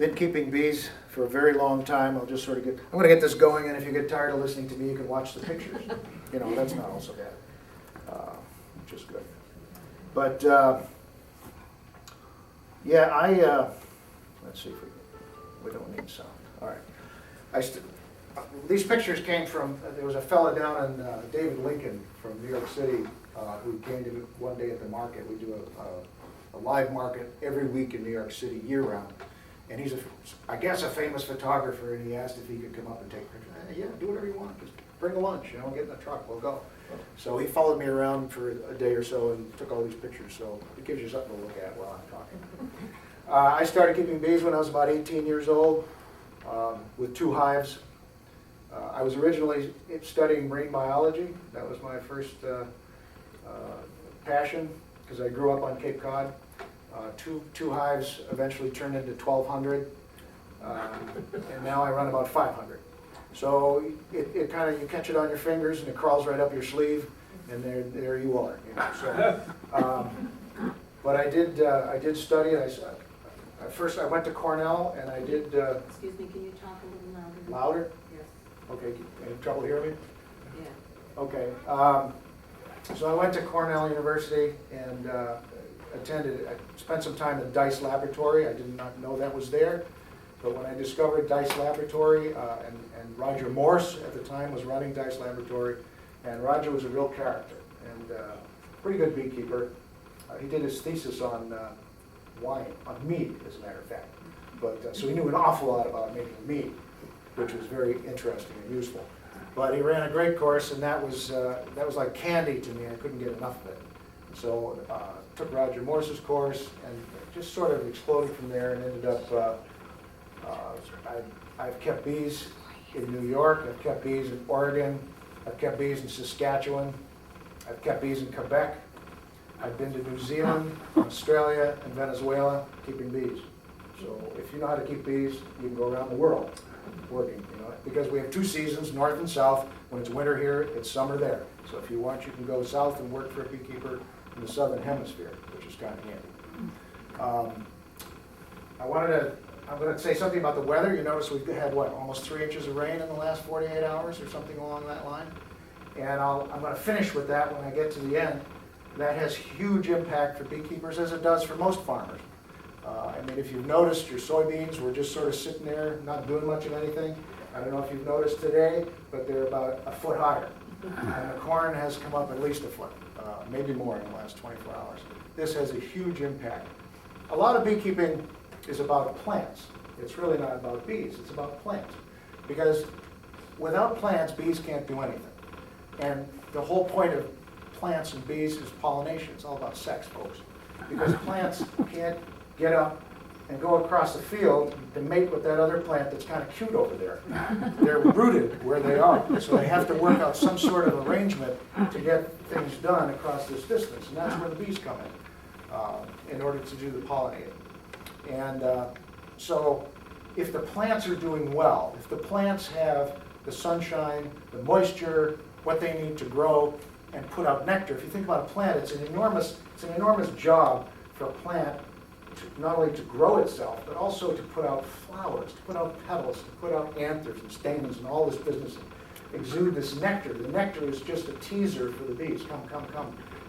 been keeping bees for a very long time. I'm going to get this going, and if you get tired of listening to me, you can watch the pictures. That's not also bad, which is good. But, yeah, let's see if we don't need sound. All right. These pictures came from, there was a fella down in David Lincoln from New York City who came to me one day at the market. We do a live market every week in New York City, year-round. And he's, I guess, a famous photographer, and he asked if he could come up and take pictures. Yeah, do whatever you want. Just bring a lunch, get in the truck, we'll go. So he followed me around for a day or so and took all these pictures. So it gives you something to look at while I'm talking. I started keeping bees when I was about 18 years old with 2 hives. I was originally studying marine biology. That was my first passion, because I grew up on Cape Cod. Two hives eventually turned into 1,200, and now I run about 500. So it kind of, you catch it on your fingers and it crawls right up your sleeve, and there you are. So, but I did study. First I went to Cornell, and I did. Excuse me, can you talk a little louder? Louder? Yes. Okay. Any trouble hearing me? Yeah. Okay. So I went to Cornell University and I spent some time in Dice Laboratory. I did not know that was there, but when I discovered Dice Laboratory, and Roger Morse at the time was running Dice Laboratory, and Roger was a real character and pretty good beekeeper. He did his thesis on wine, on mead, as a matter of fact. But so he knew an awful lot about making mead, which was very interesting and useful. But he ran a great course, and that was like candy to me. I couldn't get enough of it. So took Roger Morse's course, and just sort of exploded from there, and ended up. I've kept bees in New York. I've kept bees in Oregon. I've kept bees in Saskatchewan. I've kept bees in Quebec. I've been to New Zealand, Australia, and Venezuela keeping bees. So if you know how to keep bees, you can go around the world working, because we have 2 seasons, north and south. When it's winter here, it's summer there. So if you want, you can go south and work for a beekeeper in the southern hemisphere, which is kind of handy. I'm going to say something about the weather. You notice we've had, almost 3 inches of rain in the last 48 hours or something along that line. And I'm going to finish with that when I get to the end. That has huge impact for beekeepers, as it does for most farmers. If you've noticed, your soybeans were just sort of sitting there, not doing much of anything. I don't know if you've noticed today, but they're about a foot higher. And the corn has come up at least a foot, maybe more in the last 24 hours. This has a huge impact. A lot of beekeeping is about plants. It's really not about bees, it's about plants. Because without plants, bees can't do anything. And the whole point of plants and bees is pollination. It's all about sex, folks. Because plants can't get up and go across the field to mate with that other plant that's kind of cute over there. They're rooted where they are. So they have to work out some sort of arrangement to get things done across this distance. And that's where the bees come in order to do the pollinating. And so if the plants are doing well, if the plants have the sunshine, the moisture, what they need to grow and put out nectar. If you think about a plant, it's an enormous job for a plant not only to grow itself, but also to put out flowers, to put out petals, to put out anthers and stamens and all this business, and exude this nectar. The nectar is just a teaser for the bees. Come,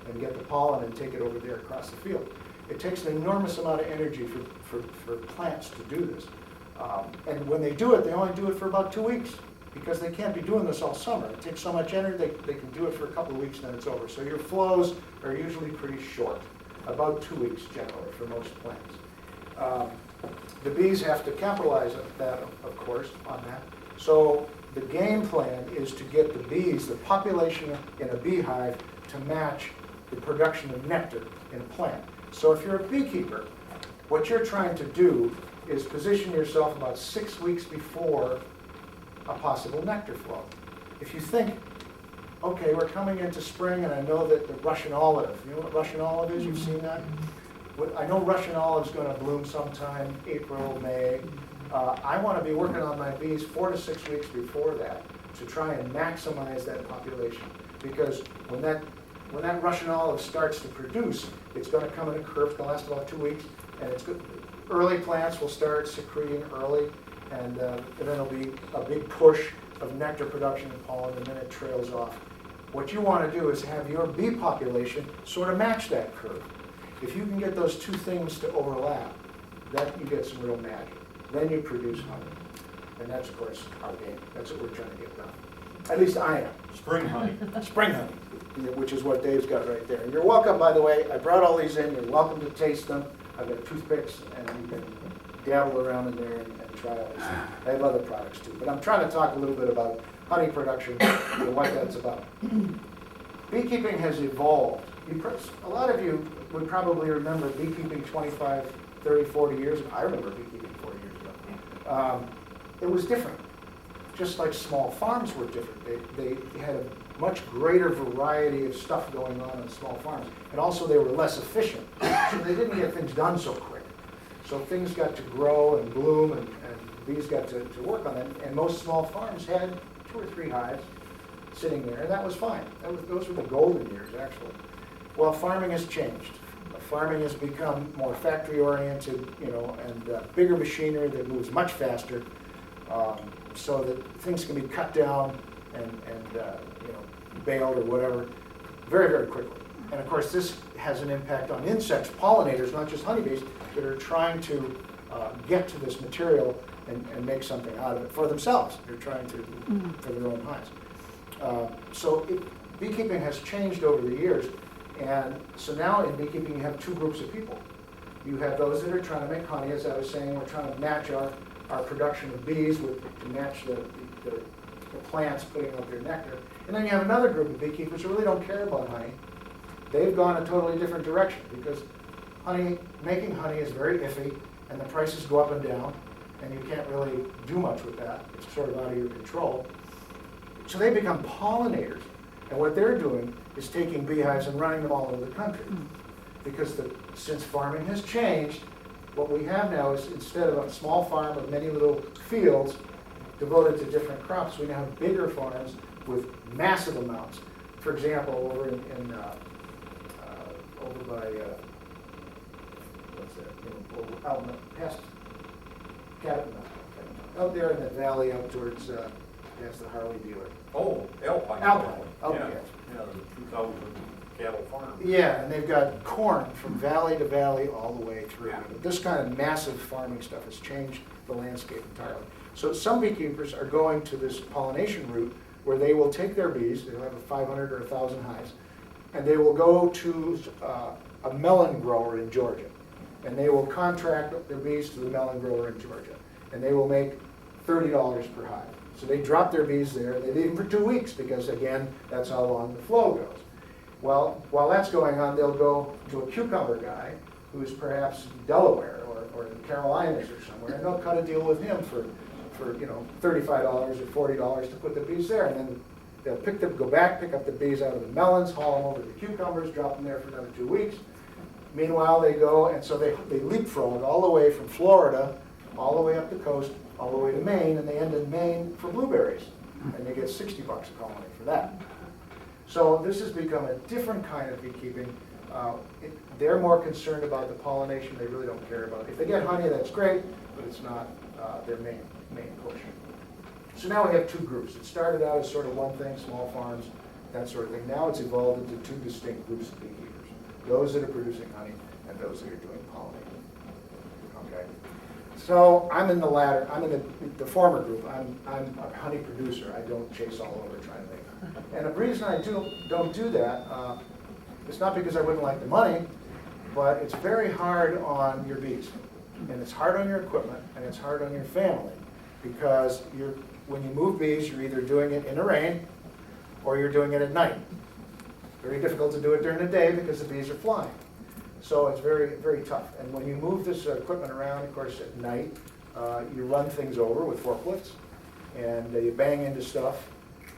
and get the pollen and take it over there across the field. It takes an enormous amount of energy for plants to do this. And when they do it, they only do it for about 2 weeks, because they can't be doing this all summer. It takes so much energy, they can do it for a couple of weeks, and then it's over. So your flows are usually pretty short. About 2 weeks generally for most plants. The bees have to capitalize on that, of course, on that. So the game plan is to get the bees, the population in a beehive, to match the production of nectar in a plant. So if you're a beekeeper, what you're trying to do is position yourself about 6 weeks before a possible nectar flow. If you think, okay, we're coming into spring, and I know that the Russian olive, you know what Russian olive is? You've seen that? I know Russian olive is going to bloom sometime April, May. I want to be working on my bees 4 to 6 weeks before that to try and maximize that population. Because when that Russian olive starts to produce, it's going to come in a curve. It's going to last about 2 weeks, and it's good. early plants will start secreting early, and then there'll be a big push of nectar production and pollen, and then it trails off. What you want to do is have your bee population sort of match that curve. If you can get those two things to overlap, then you get some real magic. Then you produce honey. And that's, of course, our game. That's what we're trying to get done. At least I am. Spring honey. Spring honey, which is what Dave's got right there. And you're welcome, by the way. I brought all these in. You're welcome to taste them. I've got toothpicks, and you can dabble around in there and try all these things. I have other products too. But I'm trying to talk a little bit about honey production and what that's about. Beekeeping has evolved. A lot of you would probably remember beekeeping 25, 30, 40 years ago. I remember beekeeping 40 years ago. It was different. Just like small farms were different. They had a much greater variety of stuff going on in small farms. And also they were less efficient. So they didn't get things done so quick. So things got to grow and bloom, and bees got to work on it. And most small farms had 2 or 3 hives sitting there, and that was fine. Those were the golden years, actually. Well, farming has changed. Farming has become more factory-oriented, and bigger machinery that moves much faster, so that things can be cut down and baled or whatever very, very quickly. And of course, this has an impact on insects, pollinators, not just honeybees, that are trying to get to this material and make something out of it for themselves. They're trying to, for their own hives. Beekeeping has changed over the years. And so now in beekeeping, you have 2 groups of people. You have those that are trying to make honey, as I was saying. We're trying to match our production of bees to match the plants putting out their nectar. And then you have another group of beekeepers who really don't care about honey. They've gone a totally different direction, because making honey is very iffy, and the prices go up and down, and you can't really do much with that. It's sort of out of your control. So they become pollinators. And what they're doing is taking beehives and running them all over the country. Because since farming has changed, what we have now is, instead of a small farm with many little fields devoted to different crops, we now have bigger farms with massive amounts. For example, over over by, what's that, out past Catamount, out there in the valley out towards, that's the Harley dealer. Oh, Alpine. Alpine, oh, Yeah, yes. yeah, the 2,000 cattle farm. Yeah, and they've got corn from valley to valley all the way through. Yeah. This kind of massive farming stuff has changed the landscape entirely. So some beekeepers are going to this pollination route, where they will take their bees, they'll have 500 or 1,000 hives, and they will go to a melon grower in Georgia. And they will contract their bees to the melon grower in Georgia. And they will make $30 per hive. So they drop their bees there, they leave them for 2 weeks, because again, that's how long the flow goes. Well, while that's going on, they'll go to a cucumber guy who's perhaps Delaware or the Carolinas or somewhere, and they'll cut a deal with him for $35 or $40 to put the bees there. And then they'll go back, pick up the bees out of the melons, haul them over to the cucumbers, drop them there for another 2 weeks. Meanwhile, they go, and so they leapfrog all the way from Florida, all the way up the coast, all the way to Maine, and they end in Maine for blueberries. And they get $60 a colony for that. So this has become a different kind of beekeeping. They're more concerned about the pollination. They really don't care about it. If they get honey, that's great, but it's not their main push. So now we have 2 groups. It started out as sort of one thing, small farms, that sort of thing. Now it's evolved into 2 distinct groups of beekeepers. Those that are producing honey and those that are doing pollinating. Okay. So I'm in the latter. I'm in the former group. I'm a honey producer. I don't chase all over trying to make honey. And the reason I don't do that, it's not because I wouldn't like the money, but it's very hard on your bees. And it's hard on your equipment, and it's hard on your family, because when you move bees, you're either doing it in the rain or you're doing it at night. Very difficult to do it during the day because the bees are flying. So it's very, very tough. And when you move this equipment around, of course, at night, you run things over with forklifts, and you bang into stuff,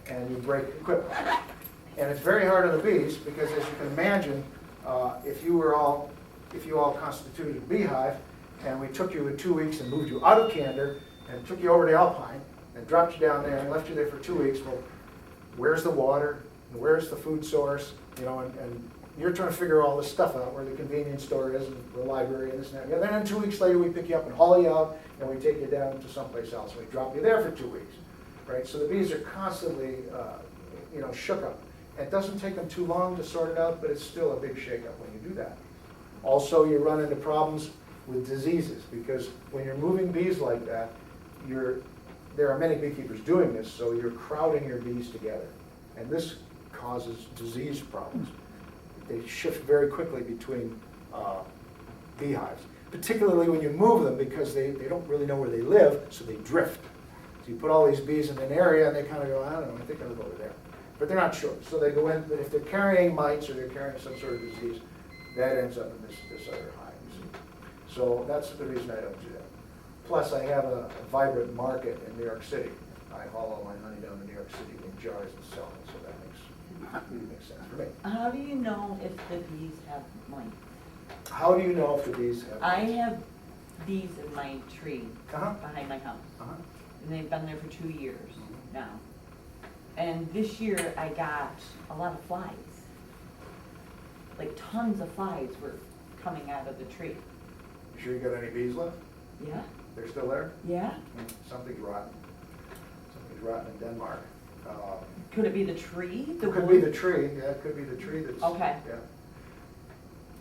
and you break equipment. And it's very hard on the bees, because as you can imagine, if you all constituted a beehive, and we took you in 2 weeks and moved you out of Candor and took you over to Alpine and dropped you down there and left you there for 2 weeks, well, where's the water? And where's the food source? And you're trying to figure all this stuff out, where the convenience store is, and the library, and this and that. And then 2 weeks later, we pick you up and haul you out, and we take you down to someplace else. We drop you there for 2 weeks, right? So the bees are constantly, shook up. It doesn't take them too long to sort it out, but it's still a big shakeup when you do that. Also, you run into problems with diseases, because when you're moving bees like that, there are many beekeepers doing this, so you're crowding your bees together. And this causes disease problems. They shift very quickly between beehives, particularly when you move them, because they don't really know where they live, so they drift. So you put all these bees in an area and they kind of go, I don't know, I think I'll go over there. But they're not sure. So they go in, but if they're carrying mites or they're carrying some sort of disease, that ends up in this other hive, you see. So that's the reason I don't do that. Plus, I have a vibrant market in New York City. I haul all my honey down to New York City in jars and sell it, so that makes sense for me. How do you know if the bees have mites? How do you know if the bees have I mites? have bees in my tree Uh-huh. behind my house, Uh-huh. and they've been there for 2 years now. And this year I got a lot of flies. Like tons of flies were coming out of the tree. You sure you got any bees left? Yeah, They're still there? yeah. Something's rotten. Something's rotten in Denmark. Could it be the tree? It could be the tree, yeah, it could be the tree that's. Okay. Yeah.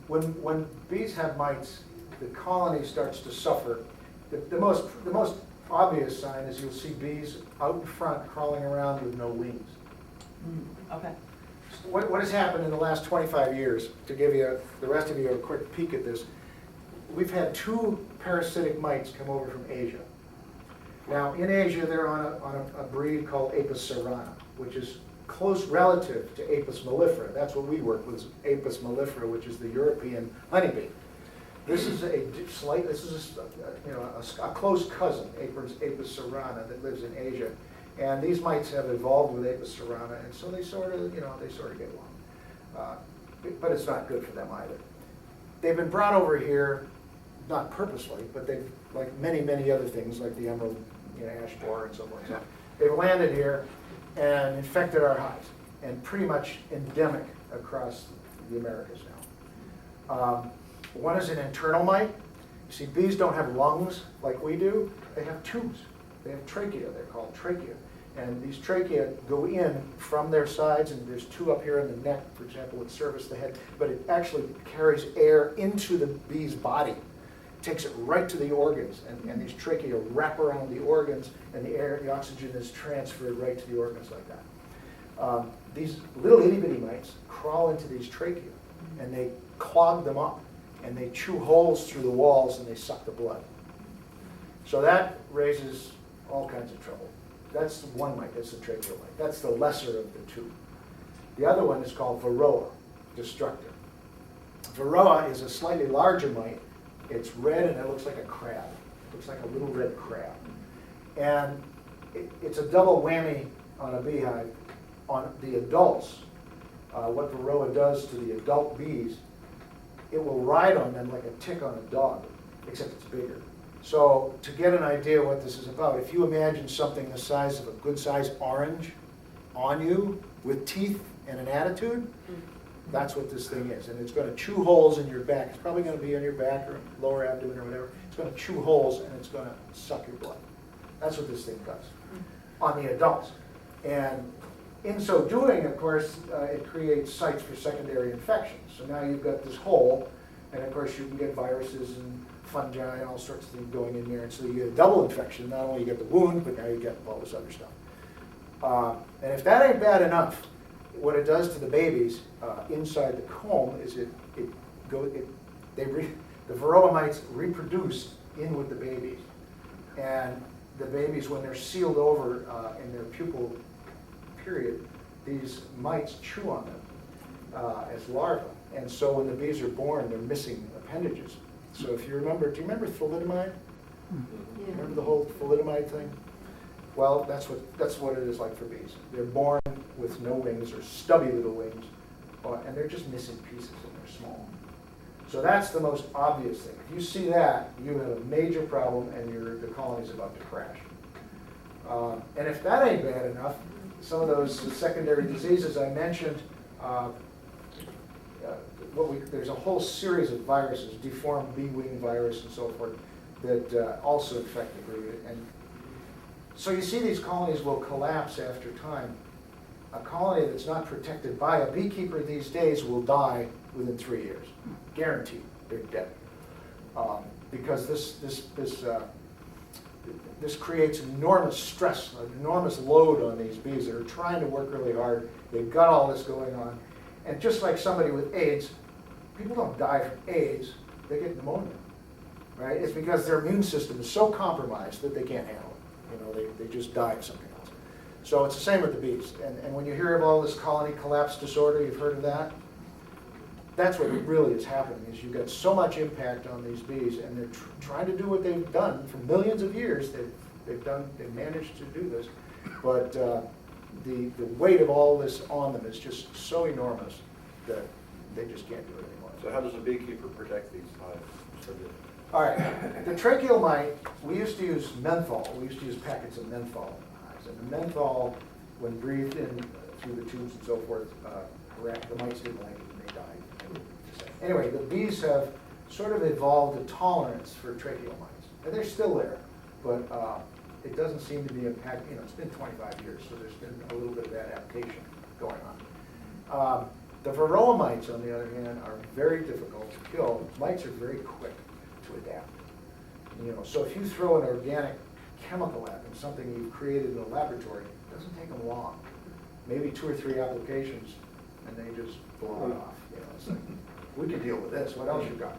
When bees have mites, the colony starts to suffer. The most obvious sign is you'll see bees out in front crawling around with no wings. Okay. What has happened in the last 25 years, to give you, the rest of you a quick peek at this, we've had 2 parasitic mites come over from Asia. Now, in Asia, they're on a breed called Apis cerana, which is close relative to Apis mellifera. That's what we work with, is Apis mellifera, which is the European honeybee. This is a close cousin, Apis cerana, that lives in Asia. And these mites have evolved with Apis cerana, and so they sort of get along. But it's not good for them either. They've been brought over here, not purposely, but they've, like many other things, like the emerald ash borer and so forth. So they've landed here and infected our hives, and pretty much endemic across the Americas now. One is an internal mite. You see, bees don't have lungs like we do. They have tubes. They have trachea. They're called trachea. And these trachea go in from their sides, and there's 2 up here in the neck, for example, that service the head, but it actually carries air into the bee's body. Takes it right to the organs, and these trachea wrap around the organs, and the oxygen is transferred right to the organs like that. These little itty bitty mites crawl into these trachea, and they clog them up, and they chew holes through the walls, and they suck the blood. So that raises all kinds of trouble. That's one mite, that's the tracheal mite. That's the lesser of the 2. The other one is called varroa destructor. Varroa is a slightly larger mite. It's red and it looks like a crab. It looks like a little red crab. And it's a double whammy on a beehive. On the adults, what varroa does to the adult bees, it will ride on them like a tick on a dog, except it's bigger. So to get an idea what this is about, if you imagine something the size of a good-sized orange on you with teeth and an attitude, that's what this thing is. And it's going to chew holes in your back. It's probably going to be on your back or lower abdomen or whatever. It's going to chew holes and it's going to suck your blood. That's what this thing does on the adults. And in so doing, of course, it creates sites for secondary infections. So now you've got this hole, and of course you can get viruses and fungi and all sorts of things going in there. And so you get a double infection. Not only you get the wound, but now you get all this other stuff. And if that ain't bad enough, what it does to the babies inside the comb is the varroa mites reproduce in with the babies. And the babies, when they're sealed over in their pupal period, these mites chew on them as larvae. And so when the bees are born, they're missing appendages. So if you remember, do you remember thalidomide? Yeah. Remember the whole thalidomide thing? Well, that's what it is like for bees. They're born with no wings or stubby little wings, and they're just missing pieces and they're small. So that's the most obvious thing. If you see that, you have a major problem and the colony's about to crash. And if that ain't bad enough, some of those secondary diseases I mentioned, there's a whole series of viruses, deformed bee wing virus and so forth, that also infect the brood. And so you see these colonies will collapse after time. A colony that's not protected by a beekeeper these days will die within 3 years. Guaranteed, they're dead. Because this creates enormous stress, an enormous load on these bees that are trying to work really hard. They've got all this going on. And just like somebody with AIDS, people don't die from AIDS, they get pneumonia, right? It's because their immune system is so compromised that they can't handle it. You know, they just die of something else. So it's the same with the bees. And when you hear of all this colony collapse disorder, you've heard of that? That's what really is happening, is you've got so much impact on these bees, and they're trying to do what they've done for millions of years. They've managed to do this, but the weight of all this on them is just so enormous that they just can't do it anymore. So how does a beekeeper protect these hives? All right, the tracheal mite, we used to use menthol. We used to use packets of menthol in the hives, and the menthol, when breathed in through the tubes and so forth, the mites didn't like it and they died. Anyway, the bees have sort of evolved a tolerance for tracheal mites. And they're still there, but it doesn't seem to be impact. You know, it's been 25 years, so there's been a little bit of adaptation going on. The varroa mites, on the other hand, are very difficult to kill. Mites are very quick to adapt. You know, so if you throw an organic chemical at them, something you've created in a laboratory, it doesn't take them long. Maybe 2 or 3 applications, and they just blow it off. You know, it's like, we can deal with this, what else you got?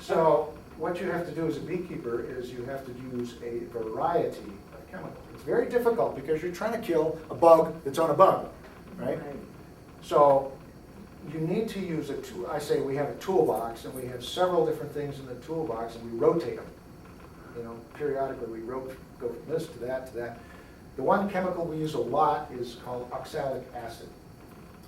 So what you have to do as a beekeeper is you have to use a variety of chemicals. It's very difficult because you're trying to kill a bug that's on a bug, right? So you need to use a tool. I say we have a toolbox, and we have several different things in the toolbox, and we rotate them. You know, periodically we go from this to that to that. The one chemical we use a lot is called oxalic acid.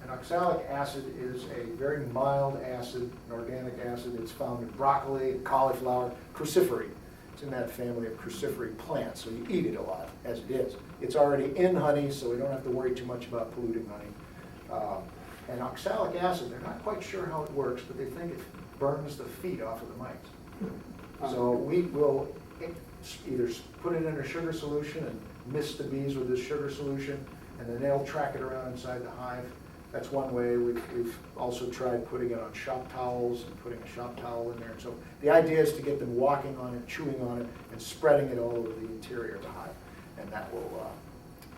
And oxalic acid is a very mild acid, an organic acid. It's found in broccoli, cauliflower, crucifery. It's in that family of crucifery plants, so you eat it a lot, as it is. It's already in honey, so we don't have to worry too much about polluting honey. And oxalic acid, they're not quite sure how it works, but they think it burns the feet off of the mites. So we will either put it in a sugar solution and mist the bees with this sugar solution, and then they'll track it around inside the hive. That's one way. We've also tried putting it on shop towels and putting a shop towel in there. So the idea is to get them walking on it, chewing on it, and spreading it all over the interior of the hive. And that will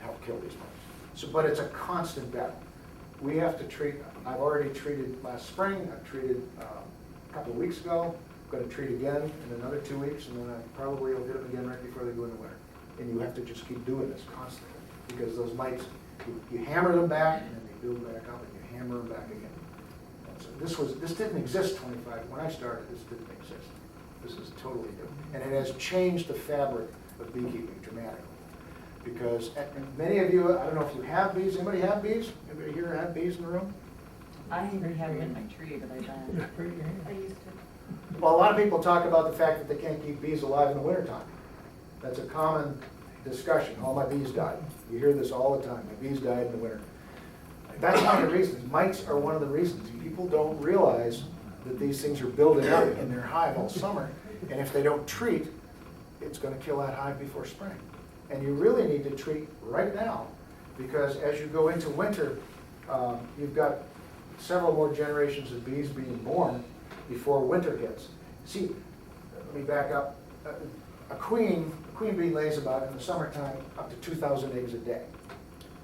help kill these mites. So, but it's a constant battle. We have to treat, I've already treated last spring, I've treated a couple of weeks ago, I'm going to treat again in another 2 weeks, and then I probably will hit them again right before they go in the winter. And you have to just keep doing this constantly, because those mites, you hammer them back, and then they build back up, and you hammer them back again. And so this didn't exist when I started, this didn't exist. This is totally new. And it has changed the fabric of beekeeping dramatically. Because and many of you, I don't know if you have bees. Anybody have bees? Anybody here have bees in the room? I have them in my tree, but I don't. I used to. Well, a lot of people talk about the fact that they can't keep bees alive in the wintertime. That's a common discussion. All my bees died. You hear this all the time. My bees died in the winter. That's one of the reasons. Mites are one of the reasons. People don't realize that these things are building up in their hive all summer. And if they don't treat, it's going to kill that hive before spring. And you really need to treat right now, because as you go into winter, you've got several more generations of bees being born before winter hits. See, let me back up. A queen bee lays about, in the summertime, up to 2,000 eggs a day,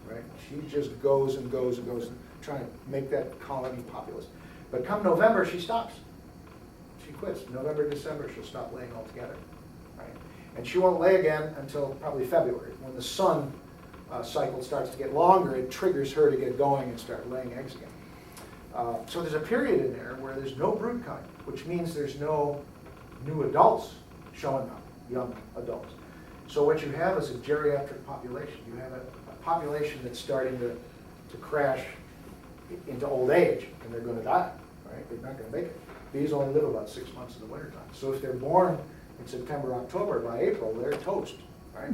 right? She just goes and goes and goes, trying to make that colony populous. But come November, she stops. She quits. November, December, she'll stop laying altogether, right? And she won't lay again until probably February. When the sun cycle starts to get longer, it triggers her to get going and start laying eggs again. So there's a period in there where there's no brood coming, which means there's no new adults showing up, young adults. So what you have is a geriatric population. You have a population that's starting to crash into old age, and they're going to die, right? They're not going to make it. Bees only live about 6 months in the wintertime. So if they're born in September, October, by April, they're toast, right?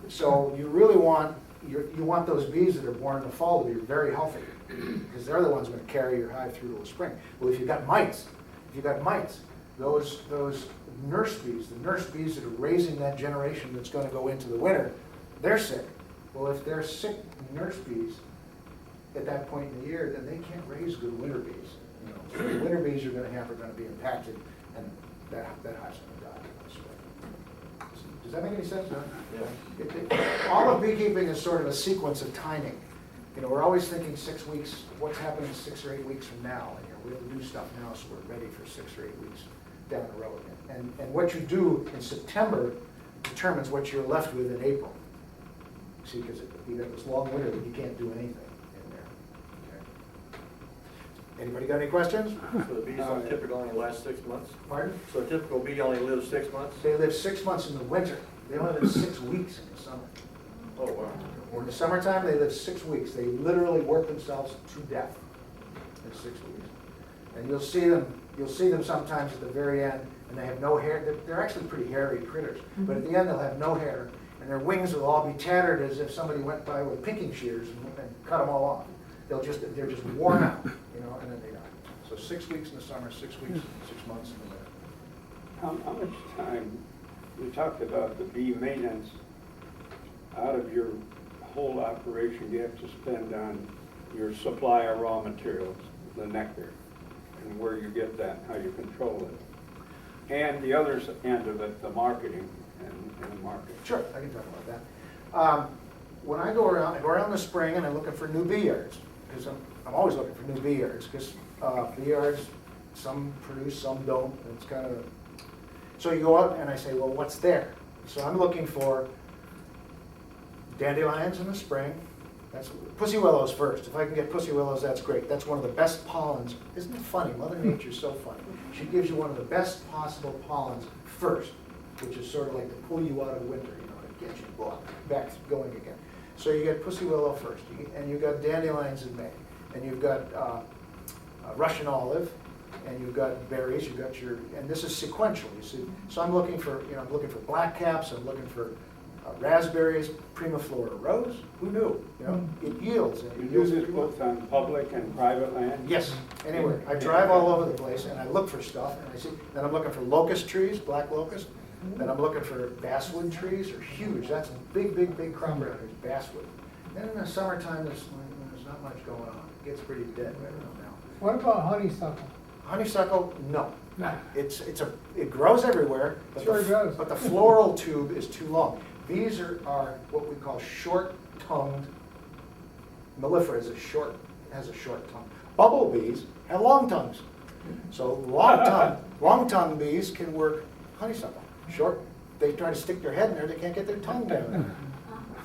So you really want you want those bees that are born in the fall to be very healthy, because they're the ones going to carry your hive through to the spring. Well, if you've got mites, those nurse bees, the nurse bees that are raising that generation that's going to go into the winter, they're sick. Well, if they're sick nurse bees at that point in the year, then they can't raise good winter bees. You know, so the winter bees you're going to have are going to be impacted, and that hive's going to die in the spring. Does that make any sense? Yeah. All of beekeeping is sort of a sequence of timing. You know, we're always thinking 6 weeks, what's happening 6 or 8 weeks from now? And, you know, we have to do stuff now so we're ready for 6 or 8 weeks down the road. And what you do in September determines what you're left with in April. See, because you got this long winter that you can't do anything in there. Okay. Anybody got any questions? So the bees typically only last 6 months? Pardon? So a typical bee only lives 6 months? They live 6 months in the winter. They only live 6 weeks in the summer. Oh, wow. Or in the summertime, they live 6 weeks. They literally work themselves to death in 6 weeks. And you'll see them sometimes at the very end, and they have no hair. They're actually pretty hairy critters, but at the end they'll have no hair, and their wings will all be tattered as if somebody went by with pinking shears and cut them all off. They're just worn out, you know, and then they die. So 6 weeks in the summer, 6 weeks, 6 months in the winter. How much time, you talked about the bee maintenance, out of your whole operation you have to spend on your supply of raw materials, the nectar, and where you get that, how you control it. And the other end of it, the marketing and the market. Sure, I can talk about that. When I go around in the spring and I'm looking for new bee yards, because I'm always looking for new bee yards, because bee yards, some produce, some don't. It's kind of, so you go out and I say, well, what's there? So I'm looking for dandelions in the spring. That's pussy willows first. If I can get pussy willows, that's great. That's one of the best pollens. Isn't it funny? Mother Nature's so funny. She gives you one of the best possible pollens first, which is sort of like to pull you out of winter, you know, to get you back going again. So you get pussy willow first, and you've got dandelions in May, and you've got Russian olive, and you've got berries. You've got your, and this is sequential. You see, so I'm looking for black caps. I'm looking for raspberries, primiflora rose. Who knew? You know, it yields. And You it do yields this pretty well. both on public and private land? Yes, anywhere. I drive all over the place and I look for stuff and I see, then I'm looking for locust trees, black locust. Then I'm looking for basswood trees, are huge. That's a big, big, big crop around here, is basswood. Then in the summertime, there's not much going on. It gets pretty dead right around now. What about honeysuckle? Honeysuckle, no. No. It grows everywhere, but Sure it does. but the floral tube is too long. These are what we call short-tongued, mellifera has a short tongue. Bumblebees have long tongues. So long-tongued bees can work honeysuckle. Short, they try to stick their head in there, they can't get their tongue down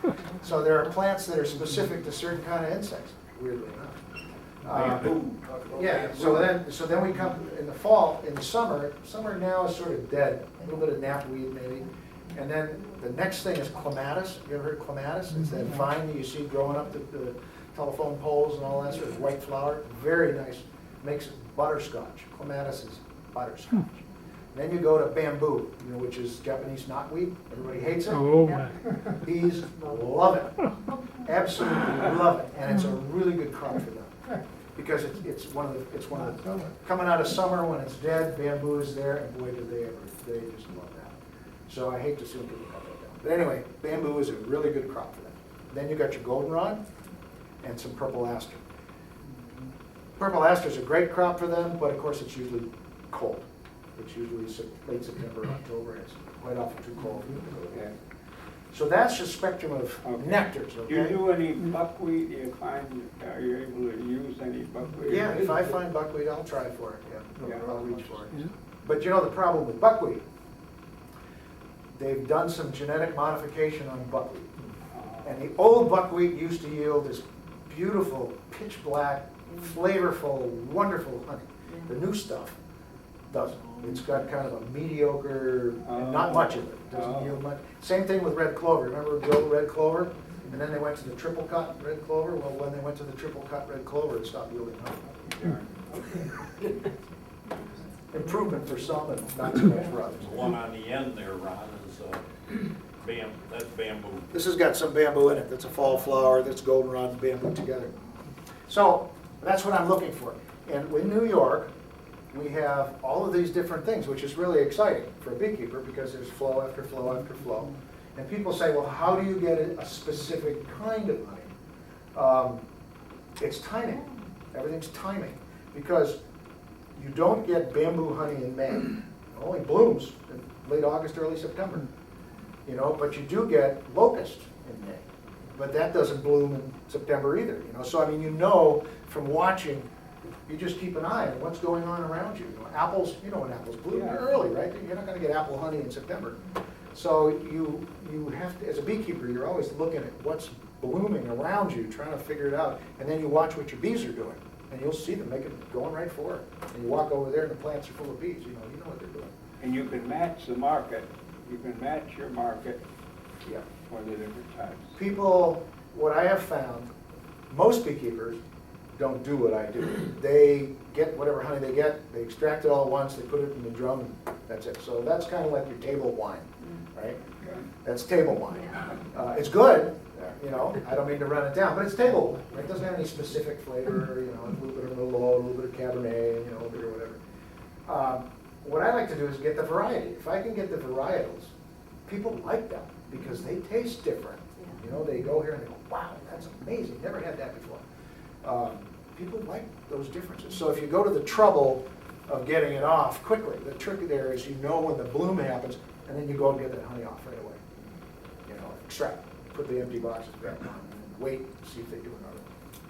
there. So there are plants that are specific to certain kind of insects, weirdly enough. Yeah, so then we come in the fall, in the summer now is sort of dead, a little bit of knapweed maybe. And then the next thing is clematis. You ever heard of clematis? It's that vine that you see growing up the telephone poles and all that sort of white flower. Very nice, makes butterscotch. Clematis is butterscotch. Then you go to bamboo, which is Japanese knotweed. Everybody hates it. Oh, my. Bees love it, absolutely love it, and it's a really good crop for them. Because it's one of the, coming out of summer when it's dead, bamboo is there, and boy, do they just love that. So I hate to see people cut that down. But anyway, bamboo is a really good crop for them. Then you got your goldenrod and some purple aster. Purple aster is a great crop for them, but of course it's usually cold. It's usually late September, October, and it's quite often too cold. Okay. So that's the spectrum of Okay. nectars, Do you okay? do any buckwheat? Do you find, are you able to use any buckwheat? Yeah, if I find buckwheat, I'll try for it, Yeah. I'll reach for it. But you know the problem with buckwheat? They've done some genetic modification on buckwheat. And the old buckwheat used to yield this beautiful, pitch black, flavorful, wonderful honey. The new stuff doesn't. It's got kind of a mediocre, and not much of it. Doesn't yield much. Same thing with red clover. Remember Bill red clover? And then they went to the triple cut red clover. Well, when they went to the triple cut red clover, it stopped yielding honey. Improvement for some and not so much for others. The one on the end there, Ron, is That's bamboo. This has got some bamboo in it. That's a fall flower, that's goldenrod and bamboo together. So that's what I'm looking for. And in New York, we have all of these different things, which is really exciting for a beekeeper because there's flow after flow after flow. And people say, well, how do you get a specific kind of honey? It's timing. Everything's timing. Because you don't get bamboo honey in May. It only blooms in late August, early September. You know, but you do get locust in May. But that doesn't bloom in September either, you know. So, I mean, you know from watching, you just keep an eye on what's going on around you. You know, apples, you know when apples bloom, Yeah. they're early, right? You're not gonna get apple honey in September. So you have to, as a beekeeper, you're always looking at what's blooming around you, trying to figure it out. And then you watch what your bees are doing. And you'll see them going right for it. And you walk over there and the plants are full of bees, you know what they're doing. And you can match the market, you can match your market Yeah. for the different types. People, what I have found, most beekeepers don't do what I do. They get whatever honey they get, they extract it all at once, they put it in the drum, and that's it. So that's kind of like your table wine, right? That's table wine. It's good, you know, I don't mean to run it down, but it's table wine, right? It doesn't have any specific flavor, you know, a little bit of Merlot, a little bit of Cabernet, you know, a bit or whatever. What I like to do is get the variety. If I can get the varietals, people like them because they taste different. You know, they go here and they go, wow, that's amazing, never had that before. People like those differences. So if you go to the trouble of getting it off quickly, the trick there is you know when the bloom happens, and then you go and get that honey off right away. You know, extract, put the empty boxes back on, and wait, see if they do another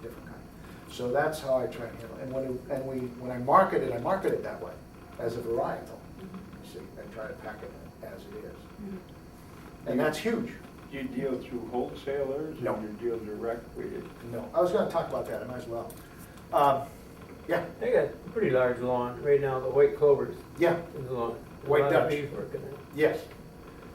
different kind. So that's how I try and handle it. When I market it that way, as a varietal. You see, I try to pack it as it is. And that's huge. Do you deal through wholesalers? No. Or do you deal direct with it? No, I was gonna talk about that, I might as well. Yeah, They got a pretty large lawn right now, the white clovers yeah, is the lawn. White A lot Dutch. of bees working it. yes.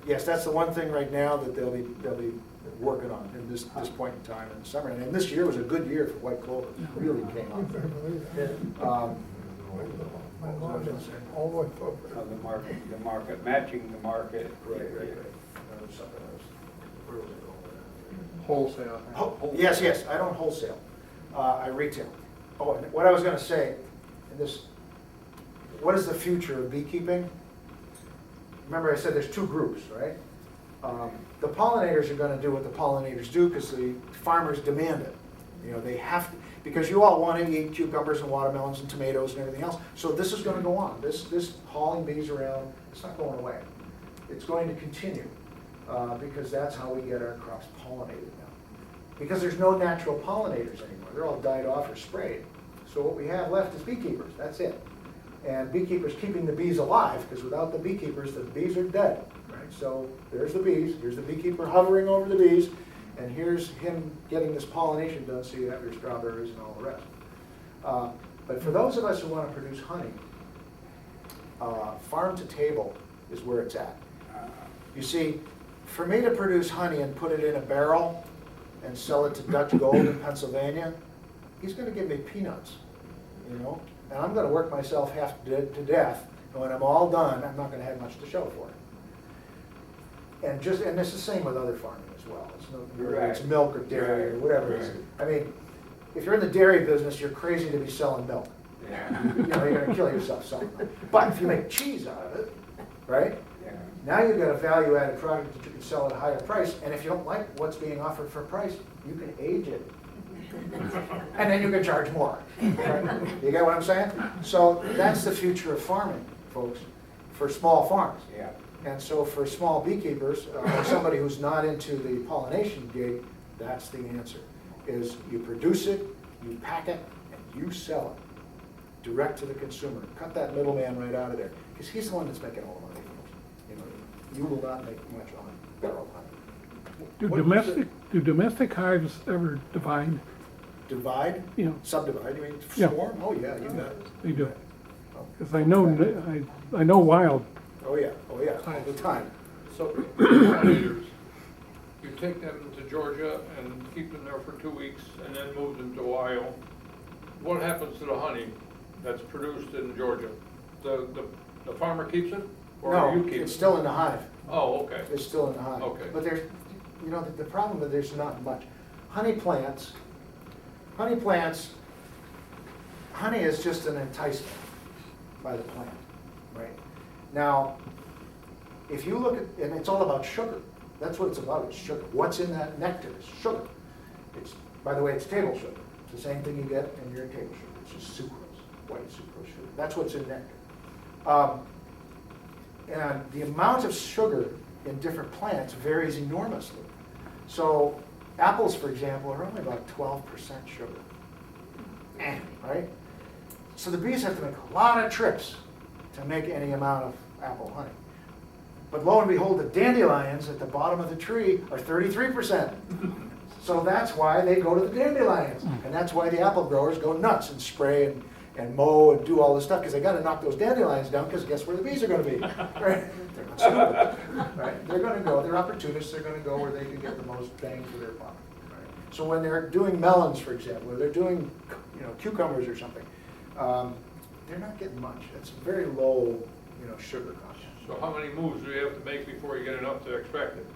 Yes, that's the one thing right now that they'll be working on in this point in time in the summer. And this year was a good year for white clover, it really came up. Yeah. What was I gonna say? The market, matching the market. Right. That was something else. Where was I going with that? Wholesale. Yes, I don't wholesale, I retail. Oh, and what I was gonna say, what is the future of beekeeping? Remember I said there's two groups, right? The pollinators are gonna do what the pollinators do because the farmers demand it. You know, they have to, because you all want to eat cucumbers and watermelons and tomatoes and everything else. So this is gonna go on. This hauling bees around, it's not going away. It's going to continue, because that's how we get our crops pollinated now. Because there's no natural pollinators anymore. They're all died off or sprayed. So what we have left is beekeepers, that's it. And beekeepers keeping the bees alive, because without the beekeepers, the bees are dead, right? So there's the bees, here's the beekeeper hovering over the bees, and here's him getting this pollination done so you have your strawberries and all the rest. But for those of us who want to produce honey, farm to table is where it's at. You see, for me to produce honey and put it in a barrel and sell it to Dutch Gold in Pennsylvania, he's going to give me peanuts, you know? And I'm going to work myself half to death, and when I'm all done, I'm not going to have much to show for it. And this is the same with other farming as well. It's whether it's milk or dairy or whatever it is. I mean, if you're in the dairy business, you're crazy to be selling milk. Yeah. You know, you're going to kill yourself selling milk. But if you make cheese out of it, right? Yeah. Now you've got a value-added product that you can sell at a higher price, and if you don't like what's being offered for a price, you can age it. And then you can charge more. Right? You get what I'm saying? So that's the future of farming, folks, for small farms. Yeah. And so for small beekeepers, or somebody who's not into the pollination gig, that's the answer, is you produce it, you pack it, and you sell it direct to the consumer. Cut that middleman right out of there, because he's the one that's making all the money, folks. You know, you will not make much on barrel honey. Do domestic hives ever divide? Divide? You know, Subdivide, you mean Yeah. swarm? Oh, yeah, you got it. they do. Oh. Because I know wild. Oh, yeah, all the time. So, pollinators, you take them to Georgia and keep them there for 2 weeks and then move them to Ohio. What happens to the honey that's produced in Georgia? The farmer keeps it? Or are you No, keeping? it's still in the hive. Oh, okay. It's still in the hive. Okay. But there's, you know, the problem is there's not much. Honey plants, honey is just an enticement by the plant, right? Now, if you look at, and it's all about sugar. That's what it's about, it's sugar. What's in that nectar is sugar. It's, by the way, it's table sugar. It's the same thing you get in your table sugar. It's just sucrose, white sucrose sugar. That's what's in nectar. And the amount of sugar in different plants varies enormously. So apples, for example, are only about 12% sugar, right? So the bees have to make a lot of trips to make any amount of apple honey. But lo and behold, the dandelions at the bottom of the tree are 33%. So that's why they go to the dandelions. And that's why the apple growers go nuts and spray and mow and do all this stuff, because they gotta knock those dandelions down, because guess where the bees are gonna be? Right? They're not stupid, right? They're gonna go, they're opportunists, they're gonna go where they can get the most bang for their buck. Right? So when they're doing melons, for example, or they're doing, you know, cucumbers or something, they're not getting much. It's very low, you know, sugar content. So how many moves do you have to make before you get enough to extract it?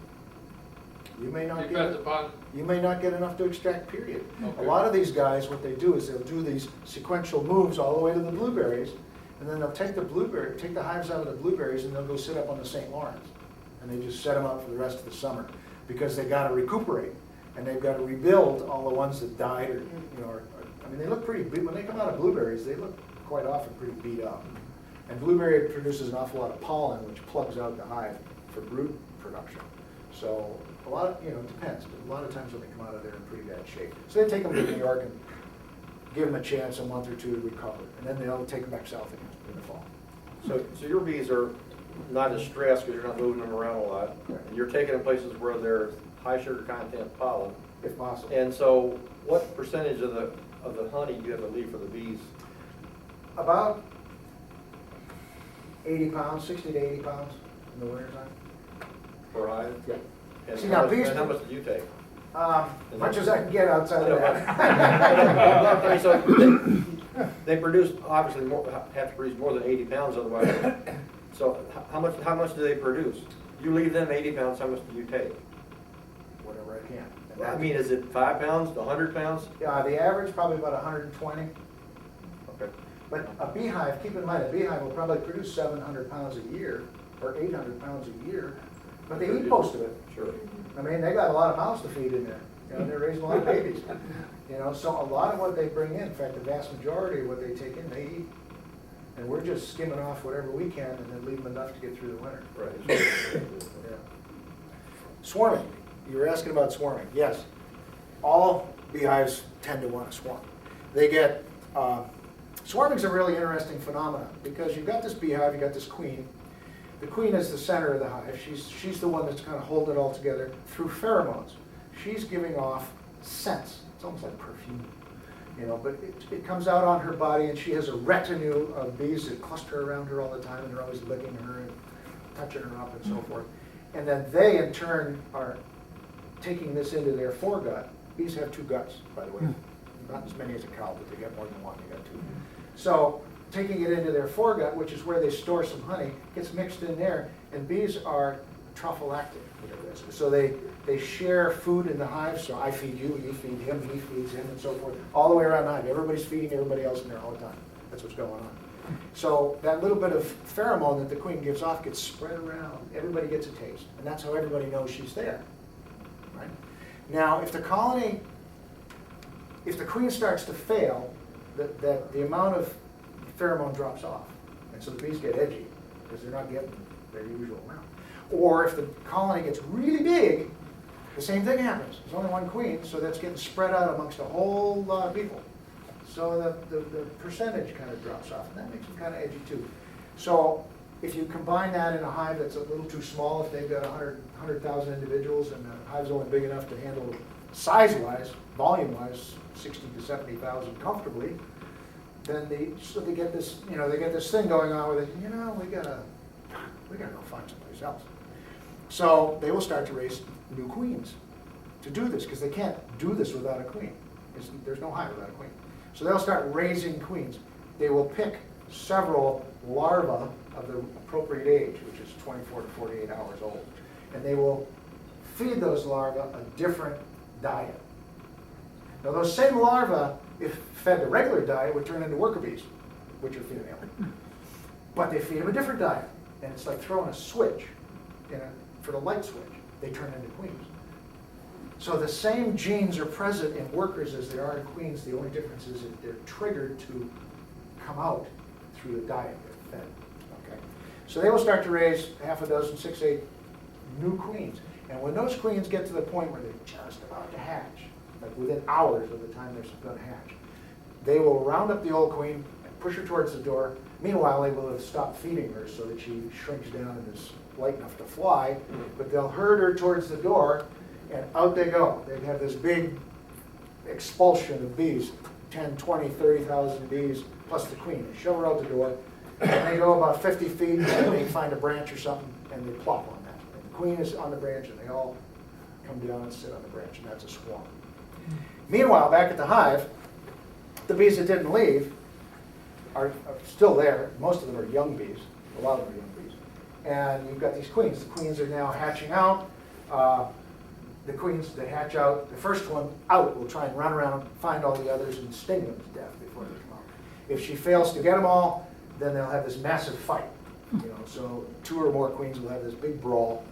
You may not Depends get, upon, you may not get enough to extract, period. A Okay. lot of these guys, what they do is they'll do these sequential moves all the way to the blueberries, and then they'll take the hives out of the blueberries, and they'll go sit up on the St. Lawrence. And they just set them up for the rest of the summer, because they gotta recuperate, and they've gotta rebuild all the ones that died, or, you know, I mean, they look pretty beat, when they come out of blueberries, they look quite often pretty beat up. And blueberry produces an awful lot of pollen, which plugs out the hive for brood production. So a lot of, you know, it depends, but a lot of times when they come out of there in pretty bad shape. So they take them to New York and give them a chance, a month or two to recover, and then they'll take them back south again in the fall. So your bees are not as stressed because you're not moving them around a lot. Right. And you're taking them places where there's high sugar content pollen. If possible. And so what percentage of the honey do you have to leave for the bees? About 80 pounds, 60 to 80 pounds in the wintertime. Per hive? Yeah. And See, how now much- bees- and how much do you take? Much as I can get outside of that. I mean, so they produce, obviously, have to produce more than 80 pounds otherwise. So how much do they produce? You leave them 80 pounds, how much do you take? Whatever I can. And I that- mean, is it 5 pounds to 100 pounds? Yeah, the average probably about 120. Okay. But a beehive, keep in mind, a beehive will probably produce 700 pounds a year, or 800 pounds a year, but they eat most of it. Sure. I mean, they got a lot of mouths to feed in there. You know, they're raising a lot of babies. You know, so a lot of what they bring in fact, the vast majority of what they take in, they eat. And we're just skimming off whatever we can and then leave them enough to get through the winter. Right. Yeah. Swarming, you were asking about swarming, yes. All beehives tend to want to swarm. They get, swarming's a really interesting phenomenon because you've got this beehive, you've got this queen. The queen is the center of the hive. She's the one that's kind of holding it all together through pheromones. She's giving off scents. It's almost like perfume, you know, but it comes out on her body and she has a retinue of bees that cluster around her all the time and they're always licking her and touching her up and so forth. And then they in turn are taking this into their foregut. Bees have 2 guts, by the way. Not as many as a cow, but they get more than one, they got 2. So taking it into their foregut, which is where they store some honey, gets mixed in there, and bees are trophylactic, whatever that is. So they share food in the hive, so I feed you, you feed him, he feeds him, and so forth, all the way around the hive. Everybody's feeding everybody else in there all the time. That's what's going on. So that little bit of pheromone that the queen gives off gets spread around. Everybody gets a taste, and that's how everybody knows she's there. Right? Now, if the queen starts to fail, the amount of pheromone drops off. And so the bees get edgy because they're not getting their usual amount. Or if the colony gets really big, the same thing happens. There's only one queen, so that's getting spread out amongst a whole lot of people. So the percentage kind of drops off, and that makes them kind of edgy too. So if you combine that in a hive that's a little too small, if they've got 100,000 individuals and the hive's only big enough to handle size-wise, volume-wise, 60 to 70,000 comfortably, then they get this, you know, they get this thing going on with it. You know, we gotta go find someplace else. So they will start to raise new queens to do this because they can't do this without a queen. There's no hive without a queen. So they'll start raising queens. They will pick several larvae of the appropriate age, which is 24 to 48 hours old. And they will feed those larvae a different diet. Now those same larvae, if fed the regular diet, would turn into worker bees, which are female. But they feed them a different diet. And it's like throwing a switch for the light switch. They turn into queens. So the same genes are present in workers as they are in queens. The only difference is that they're triggered to come out through the diet they're fed. Okay? So they will start to raise half a dozen, 6, 8 new queens. And when those queens get to the point where they're just about to hatch, like within hours of the time they're going to hatch, they will round up the old queen and push her towards the door. Meanwhile, they will have stopped feeding her so that she shrinks down and is light enough to fly. But they'll herd her towards the door, and out they go. They have this big expulsion of bees, 10, 20, 30,000 bees, plus the queen. They shove her out the door, and they go about 50 feet, and they find a branch or something, and they plop on that. And the queen is on the branch, and they all come down and sit on the branch, and that's a swarm. Meanwhile, back at the hive, the bees that didn't leave are still there. Most of them are young bees. A lot of them are young bees. And you've got these queens. The queens are now hatching out. The queens that hatch out, the first one out will try and run around, find all the others, and sting them to death before they come out. If she fails to get them all, then they'll have this massive fight. So 2 or more queens will have this big brawl,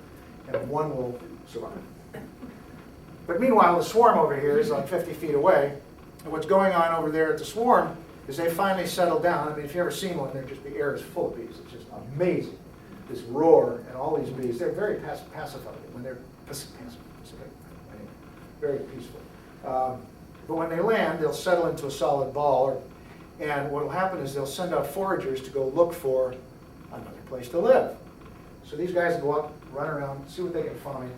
and one will survive. But meanwhile, the swarm over here is like 50 feet away. And what's going on over there at the swarm is they finally settle down. I mean, if you've ever seen one, the air is full of bees. It's just amazing. This roar and all these bees, they're very pacified when they're very peaceful. But when they land, they'll settle into a solid ball. And what will happen is they'll send out foragers to go look for another place to live. So these guys will go up, run around, see what they can find,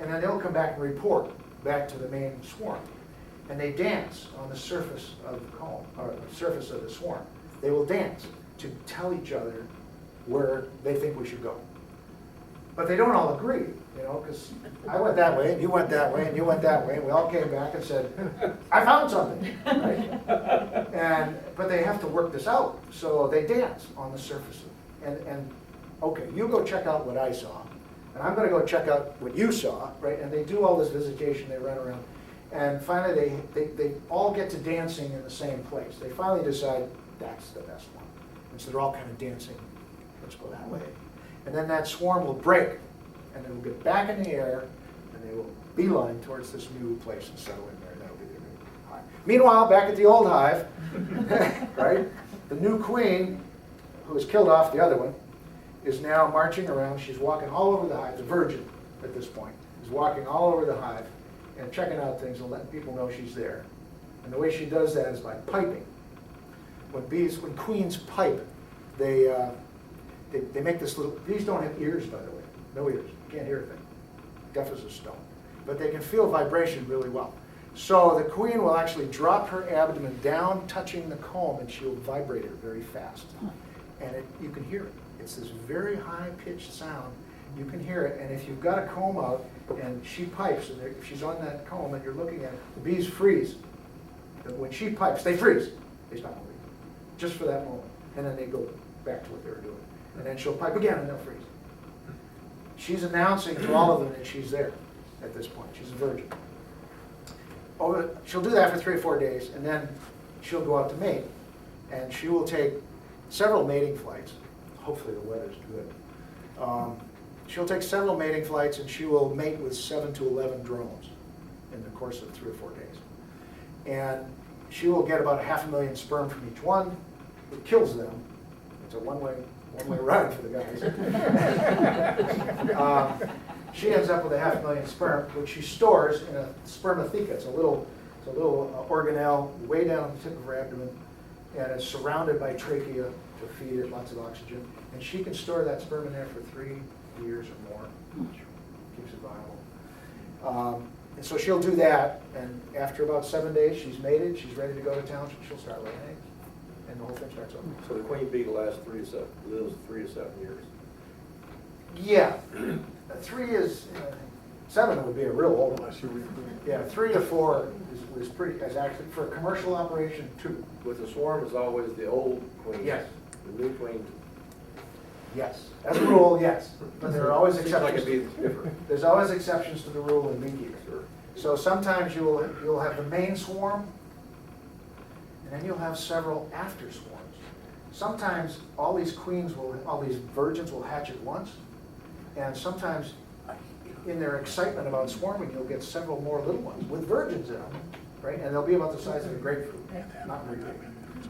and then they'll come back and report back to the main swarm. And they dance on the surface of the comb, or the surface of the swarm. They will dance to tell each other where they think we should go. But they don't all agree, because I went that way, and you went that way, and you went that way, and we all came back and said, I found something, right? But they have to work this out, so they dance on the surface of it. And okay, you go check out what I saw, and I'm going to go check out what you saw, right? And they do all this visitation, they run around, and finally they all get to dancing in the same place. They finally decide that's the best one. And so they're all kind of dancing, let's go that way. And then that swarm will break, and they will get back in the air, and they will beeline towards this new place and settle in there. That'll be their new hive. Meanwhile, back at the old hive, right, the new queen, who has killed off the other one, is now marching around. She's walking all over the hive. The virgin, at this point, is walking all over the hive and checking out things and letting people know she's there. And the way she does that is by piping. When queens pipe, they make this little, bees don't have ears, by the way, no ears, you can't hear a thing, deaf as a stone. But they can feel vibration really well. So the queen will actually drop her abdomen down, touching the comb, and she'll vibrate it very fast. And you can hear it. It's this very high-pitched sound. You can hear it, and if you've got a comb out, and she pipes, and if she's on that comb, and you're looking at it, the bees freeze. But when she pipes, they freeze. They stop moving, just for that moment. And then they go back to what they were doing. And then she'll pipe again and they'll freeze. She's announcing to all of them that she's there at this point. She's a virgin. She'll do that for 3 or 4 days, and then she'll go out to mate. And she will take several mating flights. Hopefully the weather's good. She'll take several mating flights, and she will mate with 7 to 11 drones in the course of 3 or 4 days. And she will get about 500,000 sperm from each one. It kills them. It's a one-way ride for the guys. She ends up with 500,000 sperm, which she stores in a spermatheca. It's a little organelle way down the tip of her abdomen, and it's surrounded by trachea to feed it lots of oxygen. And she can store that sperm in there for 3 years or more, which keeps it viable. And so she'll do that, and after about 7 days, she's mated, she's ready to go to town, she'll start laying eggs, and the whole thing starts over. So the queen bee lives 3 to 7 years. Yeah, 7 would be a real old one. Yeah, 3 to 4 is actually, for a commercial operation, 2. With the swarm is always the old queen. Yes, The new queen. Yes, as a rule, yes, but there are always Seems like it'd exceptions. be different. There's always exceptions to the rule in beekeeping. So sometimes you'll have the main swarm, and then you'll have several after swarms. Sometimes all these virgins will hatch at once, and sometimes in their excitement about swarming, you'll get several more little ones with virgins in them, right? And they'll be about the size of a grapefruit, not very big,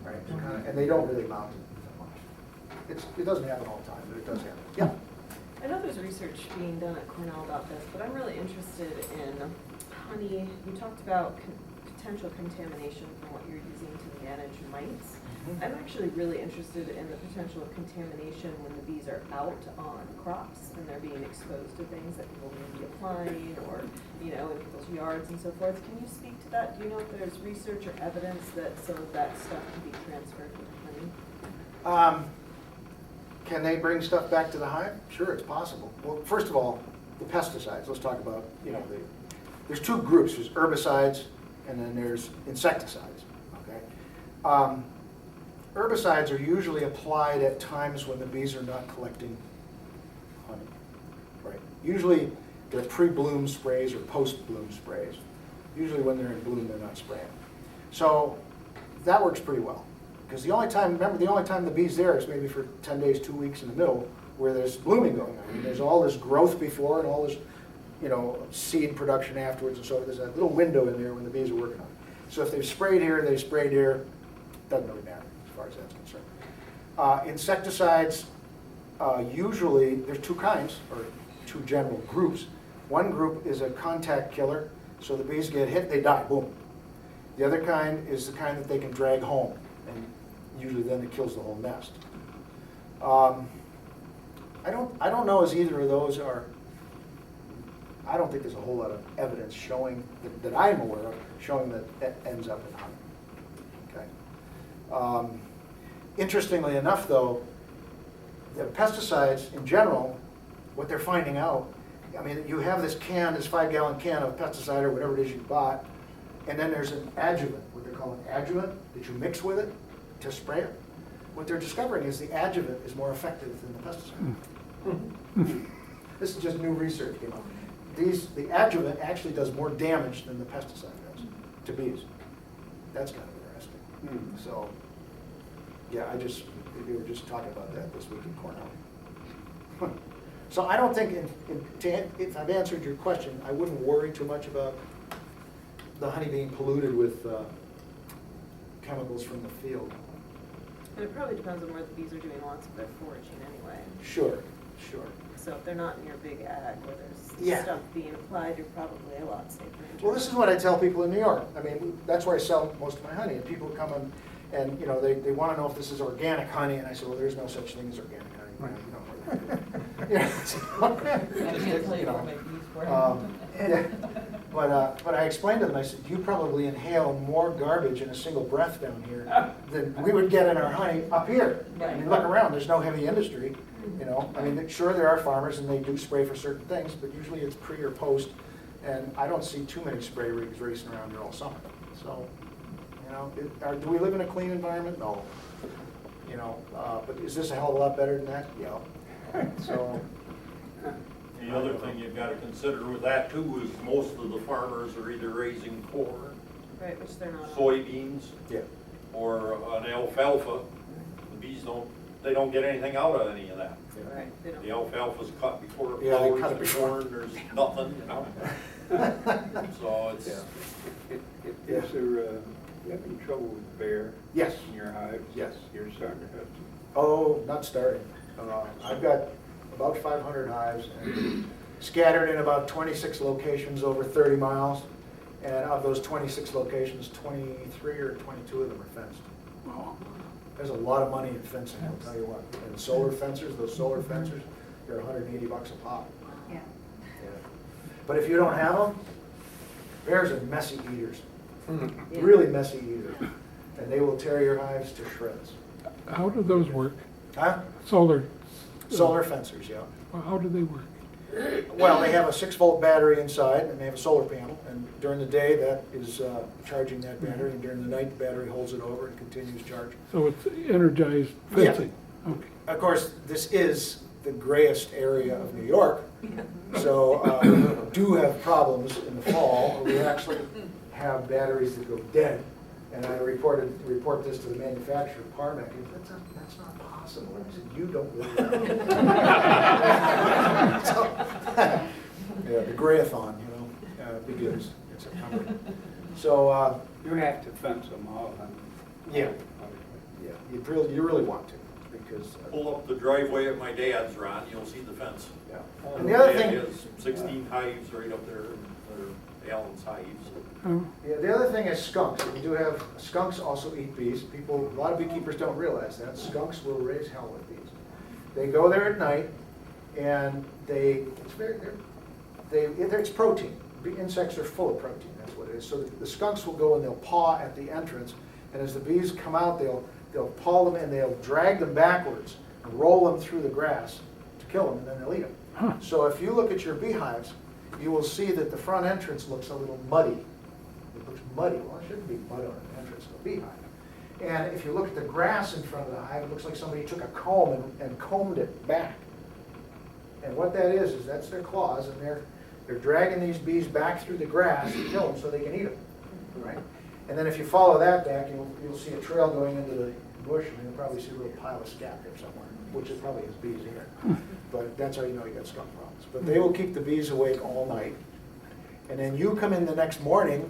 right? And they don't really mount that much. It doesn't happen all the time, but it does happen. Yeah. I know there's research being done at Cornell about this, but I'm really interested in honey. You talked about potential contamination from what you're using to manage mites. I'm actually really interested in the potential of contamination when the bees are out on crops and they're being exposed to things that people may be applying or, in people's yards and so forth. Can you speak to that? Do you know if there's research or evidence that some of that stuff can be transferred with honey? Can they bring stuff back to the hive? Sure, it's possible. Well, first of all, the pesticides. Let's talk about, there's two groups. There's herbicides and then there's insecticides, okay? Herbicides are usually applied at times when the bees are not collecting honey, right? Usually they're pre-bloom sprays or post-bloom sprays. Usually when they're in bloom, they're not spraying. So that works pretty well. Because the only time the bee's there is maybe for 10 days, 2 weeks in the middle where there's blooming going on. And there's all this growth before and all this, seed production afterwards and so forth. There's that little window in there when the bees are working on it. So if they've sprayed here, doesn't really matter as far as that's concerned. Insecticides, usually, there's two kinds, or two general groups. One group is a contact killer, so the bees get hit, they die, boom. The other kind is the kind that they can drag home, and usually then it kills the whole nest. I don't know as either of those are, I don't think there's a whole lot of evidence showing, that I'm aware of, showing that that ends up in honey. Okay. Interestingly enough, though, the pesticides in general, what they're finding out, you have this 5-gallon can of pesticide or whatever it is you bought, and then there's an adjuvant, what they call an adjuvant, that you mix with it to spray it. What they're discovering is the adjuvant is more effective than the pesticide. This is just new research came out. The adjuvant actually does more damage than the pesticide does to bees. That's kind of interesting. So, yeah, we were just talking about that this week in Cornell. So I don't think, if I've answered your question, I wouldn't worry too much about the honey being polluted with chemicals from the field. And it probably depends on where the bees are doing lots of their foraging anyway. Sure. So if they're not in your big ag where there's Yeah. stuff being applied, you're probably a lot safer. Well, this is what I tell people in New York. That's where I sell most of my honey. And people come in and, they want to know if this is organic honey. And I say, well, there's no such thing as organic honey. You know, I can't tell you where my bees were. yeah. But I explained to them, I said, you probably inhale more garbage in a single breath down here than we would get in our honey up here. Look around, there's no heavy industry, Sure, there are farmers and they do spray for certain things, but usually it's pre or post, and I don't see too many spray rigs racing around here all summer. So, do we live in a clean environment? No. But is this a hell of a lot better than that? Yeah. So. The other thing you've got to consider with that too is most of the farmers are either raising corn, Right, which they're not. soybeans, Yeah. or an alfalfa. The bees don't get anything out of any of that. Right, they don't. The alfalfa's cut before it Yeah, they flowers, cut it the before. corn, there's nothing, So it's, Is there, you having trouble with bear? Yes. In your hives? Yes. You're starting to have to. Oh, not starting. I've got about 500 hives and scattered in about 26 locations over 30 miles. And of those 26 locations, 23 or 22 of them are fenced. There's a lot of money in fencing, I'll tell you what. And solar fencers, those solar fencers, they're $180 a pop. Yeah. Yeah. But if you don't have them, bears are messy eaters. Yeah. Really messy eaters. And they will tear your hives to shreds. How do those work? Huh? Solar, Solar fencers, yeah. how do they work? Well, they have a 6-volt battery inside, and they have a solar panel, and during the day, that is charging that battery, and during the night, the battery holds it over and continues charging. So it's energized Yeah, fencing? Okay. Of course, this is the grayest area of New York, so we do have problems in the fall. We actually have batteries that go dead, and I report this to the manufacturer, Parmac, and that's not possible. I said, you don't believe that. So, yeah, the grayathon, begins in September. So, You have to fence them all. yeah, you really want to, because, Pull up the driveway at my dad's, Ron, you'll see the fence. yeah. And the other Dad thing, has 16 hives right up there, or Allen's hives. Oh, yeah, the other thing is skunks. We do have, skunks also eat bees. A lot of beekeepers don't realize that. Skunks will raise hell with bees. They go there at night, and it's protein. Insects are full of protein, that's what it is. So the skunks will go and they'll paw at the entrance, and as the bees come out, they'll paw them and they'll drag them backwards and roll them through the grass to kill them, and then they'll eat them. Huh. So if you look at your beehives, you will see that the front entrance looks a little muddy. It looks muddy. Well, it shouldn't be mud on an entrance to a beehive. And if you look at the grass in front of the hive, it looks like somebody took a comb and combed it back. And what that is that's their claws, and they're dragging these bees back through the grass to kill them so they can eat them, right? And then if you follow that back, you'll see a trail going into the bush, and you'll probably see a little pile of scat there somewhere, which is probably has bees in it. But that's how you know you got skunk problems. But they will keep the bees awake all night. And then you come in the next morning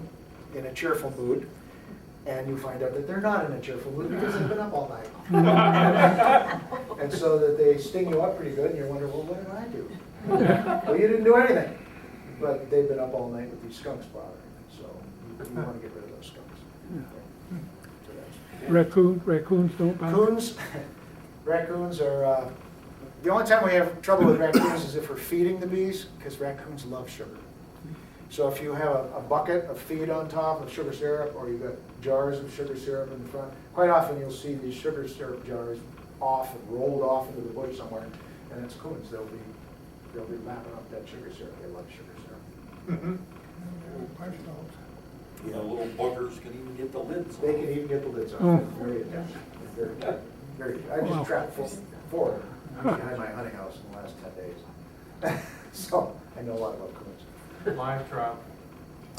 in a cheerful mood, and you find out that they're not in a cheerful mood because they've been up all night. And so that they sting you up pretty good, and you're wondering, well, what did I do? Well, you didn't do anything. But they've been up all night with these skunks bothering them, so you want to get rid of those skunks. So raccoons don't bother? Raccoons are, the only time we have trouble with raccoons is if we're feeding the bees, because raccoons love sugar. So if you have a bucket of feed on top of sugar syrup, or you've got jars of sugar syrup in the front, quite often you'll see these sugar syrup jars off and rolled off into the bush somewhere, and it's coons. They'll be lapping up that sugar syrup. They love sugar syrup. The little buggers can even get the lids They on. can even get the lids Oh. off. They're very adept. Very, I Wow. just trapped four behind my hunting house in the last 10 days. So I know a lot about coons. Live trap,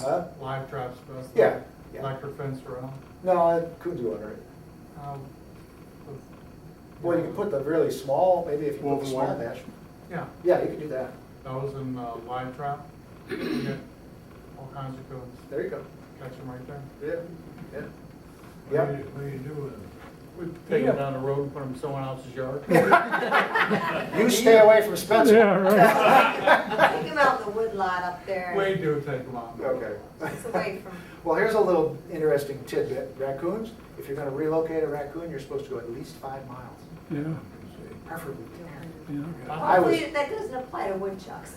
Huh? live trap's best. Yeah, yeah. Electric fence around. No, coons do it, right? Well, you can put the really small, maybe if you put the Woven small wire. mesh. Yeah, Yeah, you can do that. those in live trap, you get all kinds of coons, There you go. catch them right there. Yeah, yeah. What Yep. do you do with them? We take them down the road and put them in someone else's yard. You stay away from Spencer. Yeah, right. Take him out in the wood lot up there. We do take them out. Okay. It's away from, Well, here's a little interesting tidbit. Raccoons, if you're going to relocate a raccoon, you're supposed to go at least 5 miles, Yeah, preferably 10. yeah. I was- hopefully that doesn't apply to woodchucks.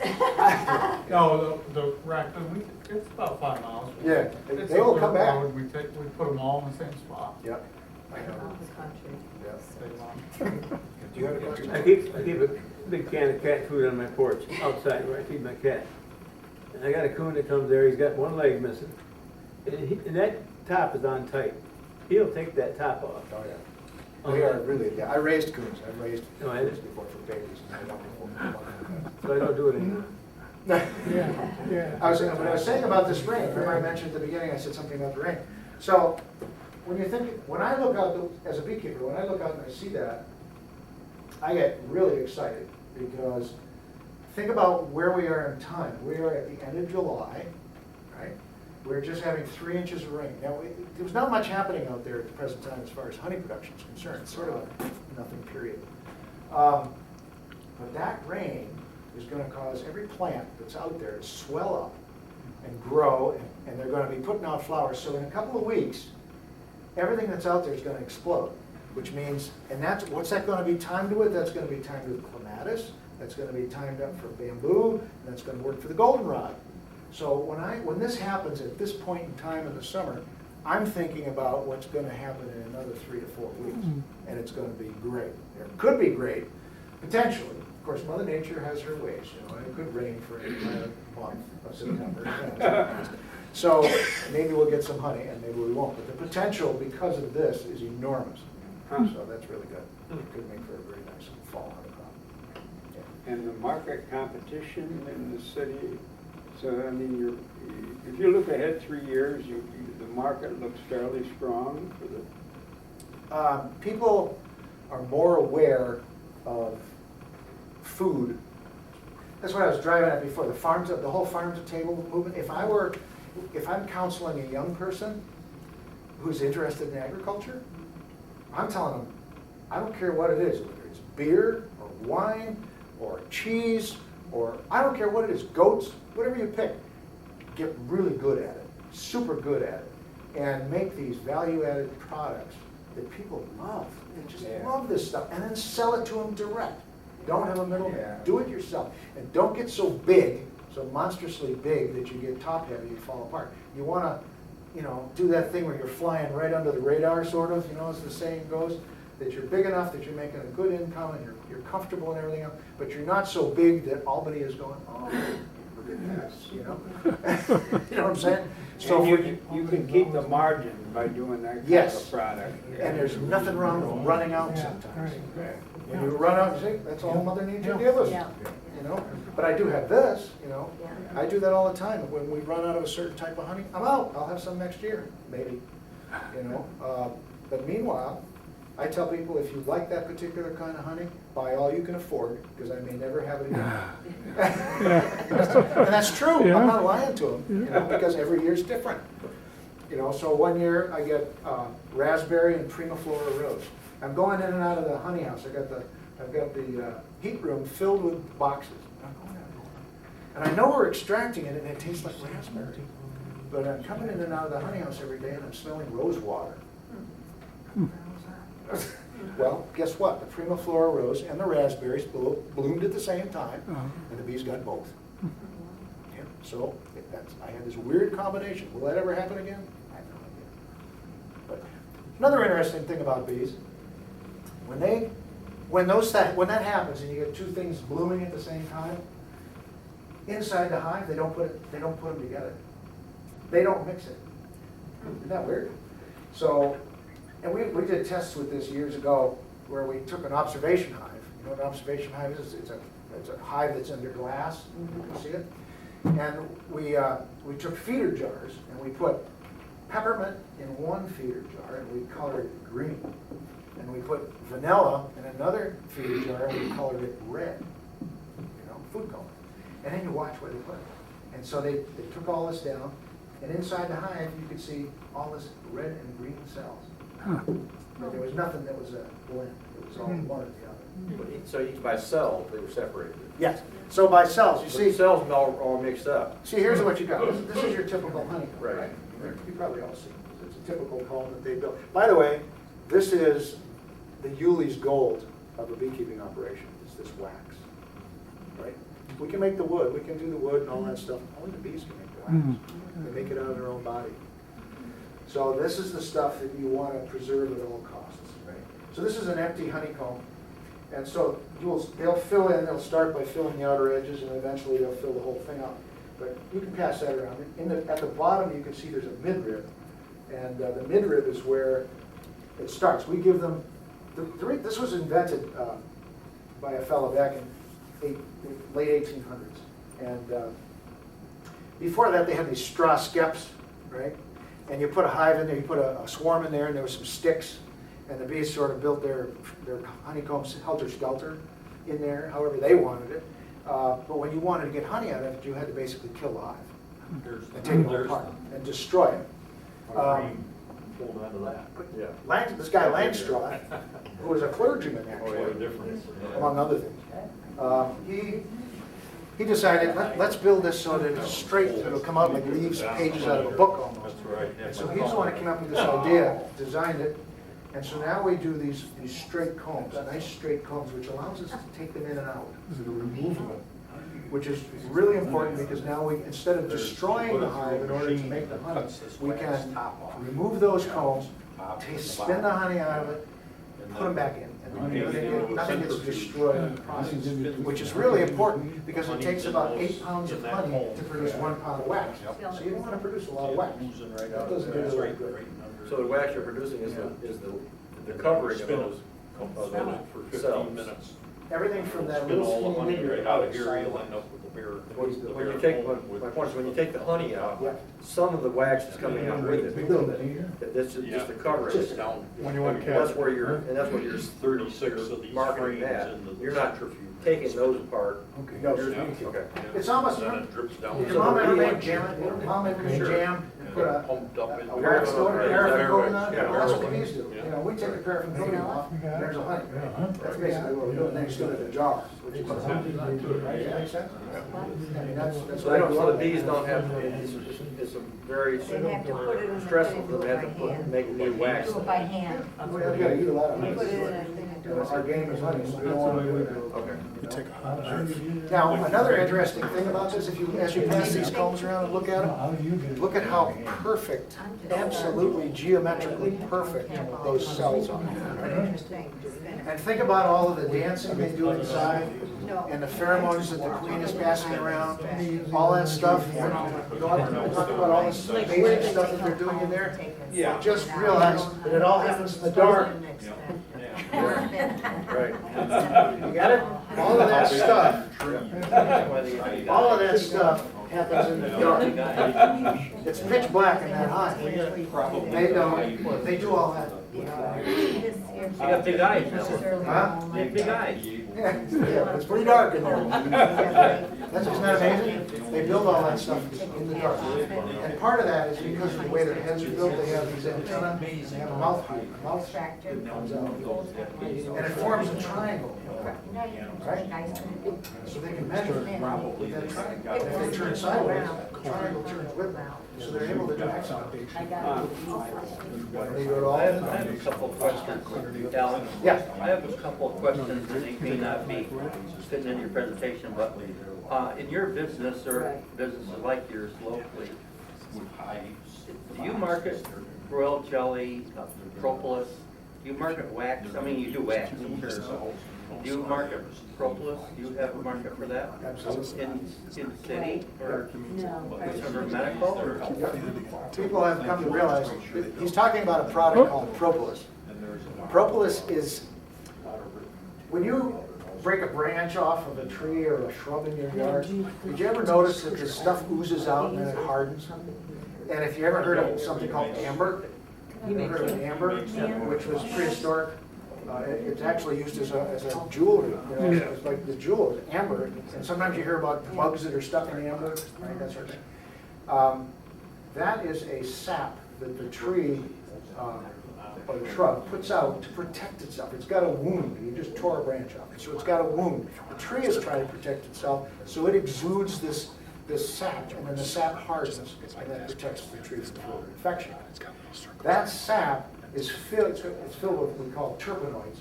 No, the raccoon, it's about 5 miles. Yeah, It's they a will good come back. road. We put them all in the same spot. Yep. I know. Out the country. Yep. Take 'em out. Do you have a question? I keep a big can of cat food on my porch, outside where I feed my cat. And I got a coon that comes there, he's got one leg missing. And that top is on tight. He'll take that top off. Oh, yeah. They are really, yeah, I raised coons. I've raised Oh, I coons did? before for babies. And I don't So I don't do it anymore. Yeah. I was saying about this rain, remember I mentioned at the beginning, I said something about the rain. So, when I look out, as a beekeeper, when I look out and I see that, I get really excited, because think about where we are in time. We are at the end of July, right? We're just having 3 inches of rain. Now, there was not much happening out there at the present time as far as honey production is concerned. It's sort of a nothing period. But that rain is going to cause every plant that's out there to swell up and grow, and they're going to be putting out flowers. So in a couple of weeks, everything that's out there is going to explode, which means, and what's that going to be timed with? That's going to be timed with clematis, that's going to be timed up for bamboo, and that's going to work for the goldenrod. So when this happens at this point in time in the summer, I'm thinking about what's going to happen in another 3 to 4 weeks, and it's going to be great. It could be great, potentially. Of course, Mother Nature has her ways, and it could rain for an entire month of September. So maybe we'll get some honey, and maybe we won't. But the potential because of this is enormous. So that's really good. It could make for a very nice fall honeycomb. Yeah. And the market competition in the city, so I mean, if you look ahead 3 years, the market looks fairly strong for the. People are more aware of food. That's what I was driving at before, the whole farm to table movement. If I'm counseling a young person who's interested in agriculture, I'm telling them, I don't care what it is, whether it's beer or wine or cheese, or I don't care what it is, goats, whatever you pick, get really good at it, super good at it, and make these value-added products that people love. They just love this stuff, and then sell it to them direct. Don't have a middleman. Do it yourself, and don't get so big, so monstrously big that you get top heavy and fall apart. You want to, do that thing where you're flying right under the radar, sort of. As the saying goes, that you're big enough that you're making a good income and you're comfortable and everything else, but you're not so big that Albany is going, oh, look at this, You know what I'm saying? So And you can keep the margin by doing that kind Yes. of product. And there's nothing wrong with running out sometimes. When you run out, you say, that's all Mother Nature gives us, Yeah. But I do have this, Yeah. I do that all the time. When we run out of a certain type of honey, I'm out. I'll have some next year, maybe, But meanwhile, I tell people, if you like that particular kind of honey, buy all you can afford, because I may never have it again. And that's true. Yeah. I'm not lying to them, because every year's different. So one year I get raspberry and prima flora rose. I'm going in and out of the honey house. I've got the heat room filled with boxes. I'm going out. And I know we're extracting it, and it tastes like raspberry. But I'm coming in and out of the honey house every day, and I'm smelling rose water. Well, guess what? The prima flora rose and the raspberries bloomed at the same time, and the bees got both. Yeah, so I had this weird combination. Will that ever happen again? I have no idea. But another interesting thing about bees, when that happens and you get two things blooming at the same time, inside the hive they don't put them together. They don't mix it. Isn't that weird? So. And we did tests with this years ago where we took an observation hive. You know what an observation hive is? It's a hive that's under glass. You can see it. And we took feeder jars and we put peppermint in one feeder jar and we colored it green. And we put vanilla in another feeder jar and we colored it red. Food coloring. And then you watch where they put it. And so they took all this down, and inside the hive you could see all this red and green cells. There was nothing that was a blend. It was all one or the other. So each by cell, they were separated. Yes. So by cells, you So see. the cells all mixed up. See, here's what you got. This is your typical honeycomb, Right. right? You probably all see it. It's a typical comb that they built. By the way, this is the Yuli's gold of a beekeeping operation. It's this wax, right? We can make the wood. We can do the wood and all that stuff. Only the bees can make the wax. They make it out of their own body. So this is the stuff that you want to preserve at all costs, right? So this is an empty honeycomb. And so they'll fill in, they'll start by filling the outer edges, and eventually they'll fill the whole thing up. But you can pass that around. At the bottom, you can see there's a midrib. And the midrib is where it starts. We give them, this was invented by a fellow back in late 1800s. And before that, they had these straw skeps, right? And you put a hive in there, you put a swarm in there, and there were some sticks, and the bees sort of built their honeycombs helter-skelter in there, however they wanted it. But when you wanted to get honey out of it, you had to basically kill the hive and take it all apart and destroy it. Pulled out of that. Yeah. This guy Langstraw, who was a clergyman actually, among other things, he decided, let's build this so that it's straight, so it'll come out like leaves, pages out of a book almost. That's right. And so he's the one that came up with this idea, designed it, and so now we do these straight combs, nice straight combs, which allows us to take them in and out, remove them, which is really important because now we, instead of destroying the hive in order to make the honey, we can remove those combs, spin the honey out of it, put them back in. And nothing gets destroyed in the process, which is really important because it takes about 8 pounds of honey to produce 1 pound of wax. So you don't want to produce a lot of wax. That doesn't do you very good. So the wax you're producing is the the covering of Spin those. Of those for Cells. 15 minutes. Everything from that Spin little all the skinny honey nigger right out of here, outside. you'll end up with the beer. When you take, my point is, when you take the honey out, Yeah. some of the wax is coming out with it. A little bit. That's just the covering. Just down. When you want That's where you're, and that's what you're 36 of these marketing frames that. into the You're not centrifuge. taking those apart. Okay. No, You're- Yeah. Okay. It's almost, Then it drips down. your mom ever made jam, your mom ever made Sure. jam and put a Pumped up into. wax coating, paraffin coating on it? Yeah. Well, that's what we used to do. Yeah. You know, we take the paraffin coating off, and there's a honey. That's basically what we're doing, then you still have the jar, which is a honey. Right, does that make sense? I mean, that's So what they I don't, do. so the bees don't have, it's a very They have to put it in the stressful thing for and them do to it have by to hand. make new wax. Do it by hand. We gotta eat a lot of honey. Put it in a thing and do it. Our game is honey, so we don't wanna do that. Okay. Now, another interesting thing about this, if you, as you pass these combs around and look at them, look at how perfect, absolutely geometrically perfect those cells are. Interesting. And think about all of the dancing they do inside, No. and the pheromones that the queen is passing around, all that stuff. You know, talk about all this amazing stuff that they're doing in there. Yeah. Just realize that it all happens in the dark. Right. You got it? All of that stuff, all of that stuff happens in the dark. It's pitch black in that hive. They don't, they do all that. You got big eyes, Huh? They have big eyes. Yeah, but it's pretty dark in there. That's, isn't that amazing? They build all that stuff in the dark. And part of that is because of the way their heads are built, they have these antennae, they have a mouth that comes out. And it forms a triangle, right? So they can measure with that triangle. And if they turn sideways, the triangle turns with them. So they're able to do excellent. They go to all I have the a couple of questions, Alan. Yeah. I have a couple of questions, and they may not be fitting in your presentation, but in your business or businesses like yours locally, do you market broiled jelly, propolis? Do you market wax? I mean, you do wax, I'm sure. Do you market propolis? Do you have a market for that? Absolutely. In the city, or whichever medical, or? People have come to realize, he's talking about a product called propolis. Propolis is, when you break a branch off of a tree or a shrub in your yard, did you ever notice that the stuff oozes out and then it hardens? And if you ever heard of something called amber, you ever heard of amber, which was prehistoric? It's actually used as a jewelry, you know, it's like the jewel, it's amber. And sometimes you hear about bugs that are stuck in amber, right, that sort of thing. That is a sap that the tree or the shrub puts out to protect itself. It's got a wound. You just tore a branch off, so it's got a wound. The tree is trying to protect itself, so it exudes this sap, and then the sap hardens, and that protects the tree from infection. That sap is filled, it's filled with what we call terpenoids,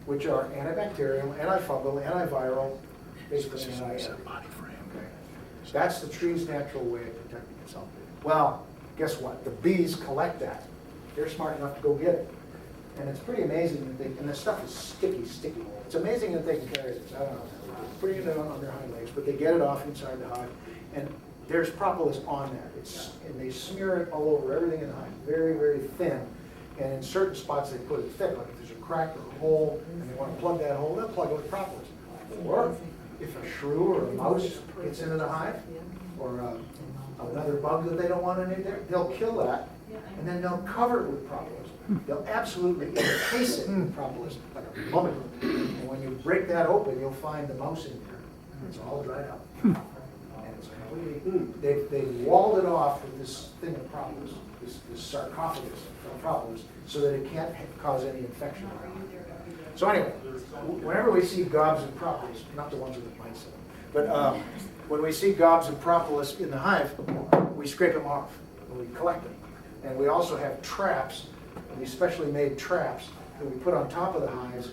which are antibacterial, antifungal, antiviral, basically anti-everything. Okay? That's the tree's natural way of protecting itself. Well, guess what? The bees collect that. They're smart enough to go get it. And it's pretty amazing that they, and the stuff is sticky. It's amazing that they can carry this. I don't know. Putting it on their hind legs, but they get it off inside the hive. And there's propolis on there. And they smear it all over everything in the hive, very, very thin. And in certain spots, they put it thick, like if there's a crack or a hole, and they want to plug that hole, they'll plug it with propolis. Or if a shrew or a mouse gets into the hive, or another bug that they don't want in there, they'll kill that, and then they'll cover it with propolis. They'll absolutely encase it in propolis, like a mummy. And when you break that open, you'll find the mouse in there. It's all dried up. And it's completely, they've walled it off with this thing of propolis, this sarcophagus of propolis, so that it can't cause any infection. So anyway, whenever we see gobs of propolis, not the ones with the mice in them, but when we see gobs of propolis in the hive, we scrape them off, and we collect them. And we also have traps, we specially made traps that we put on top of the hives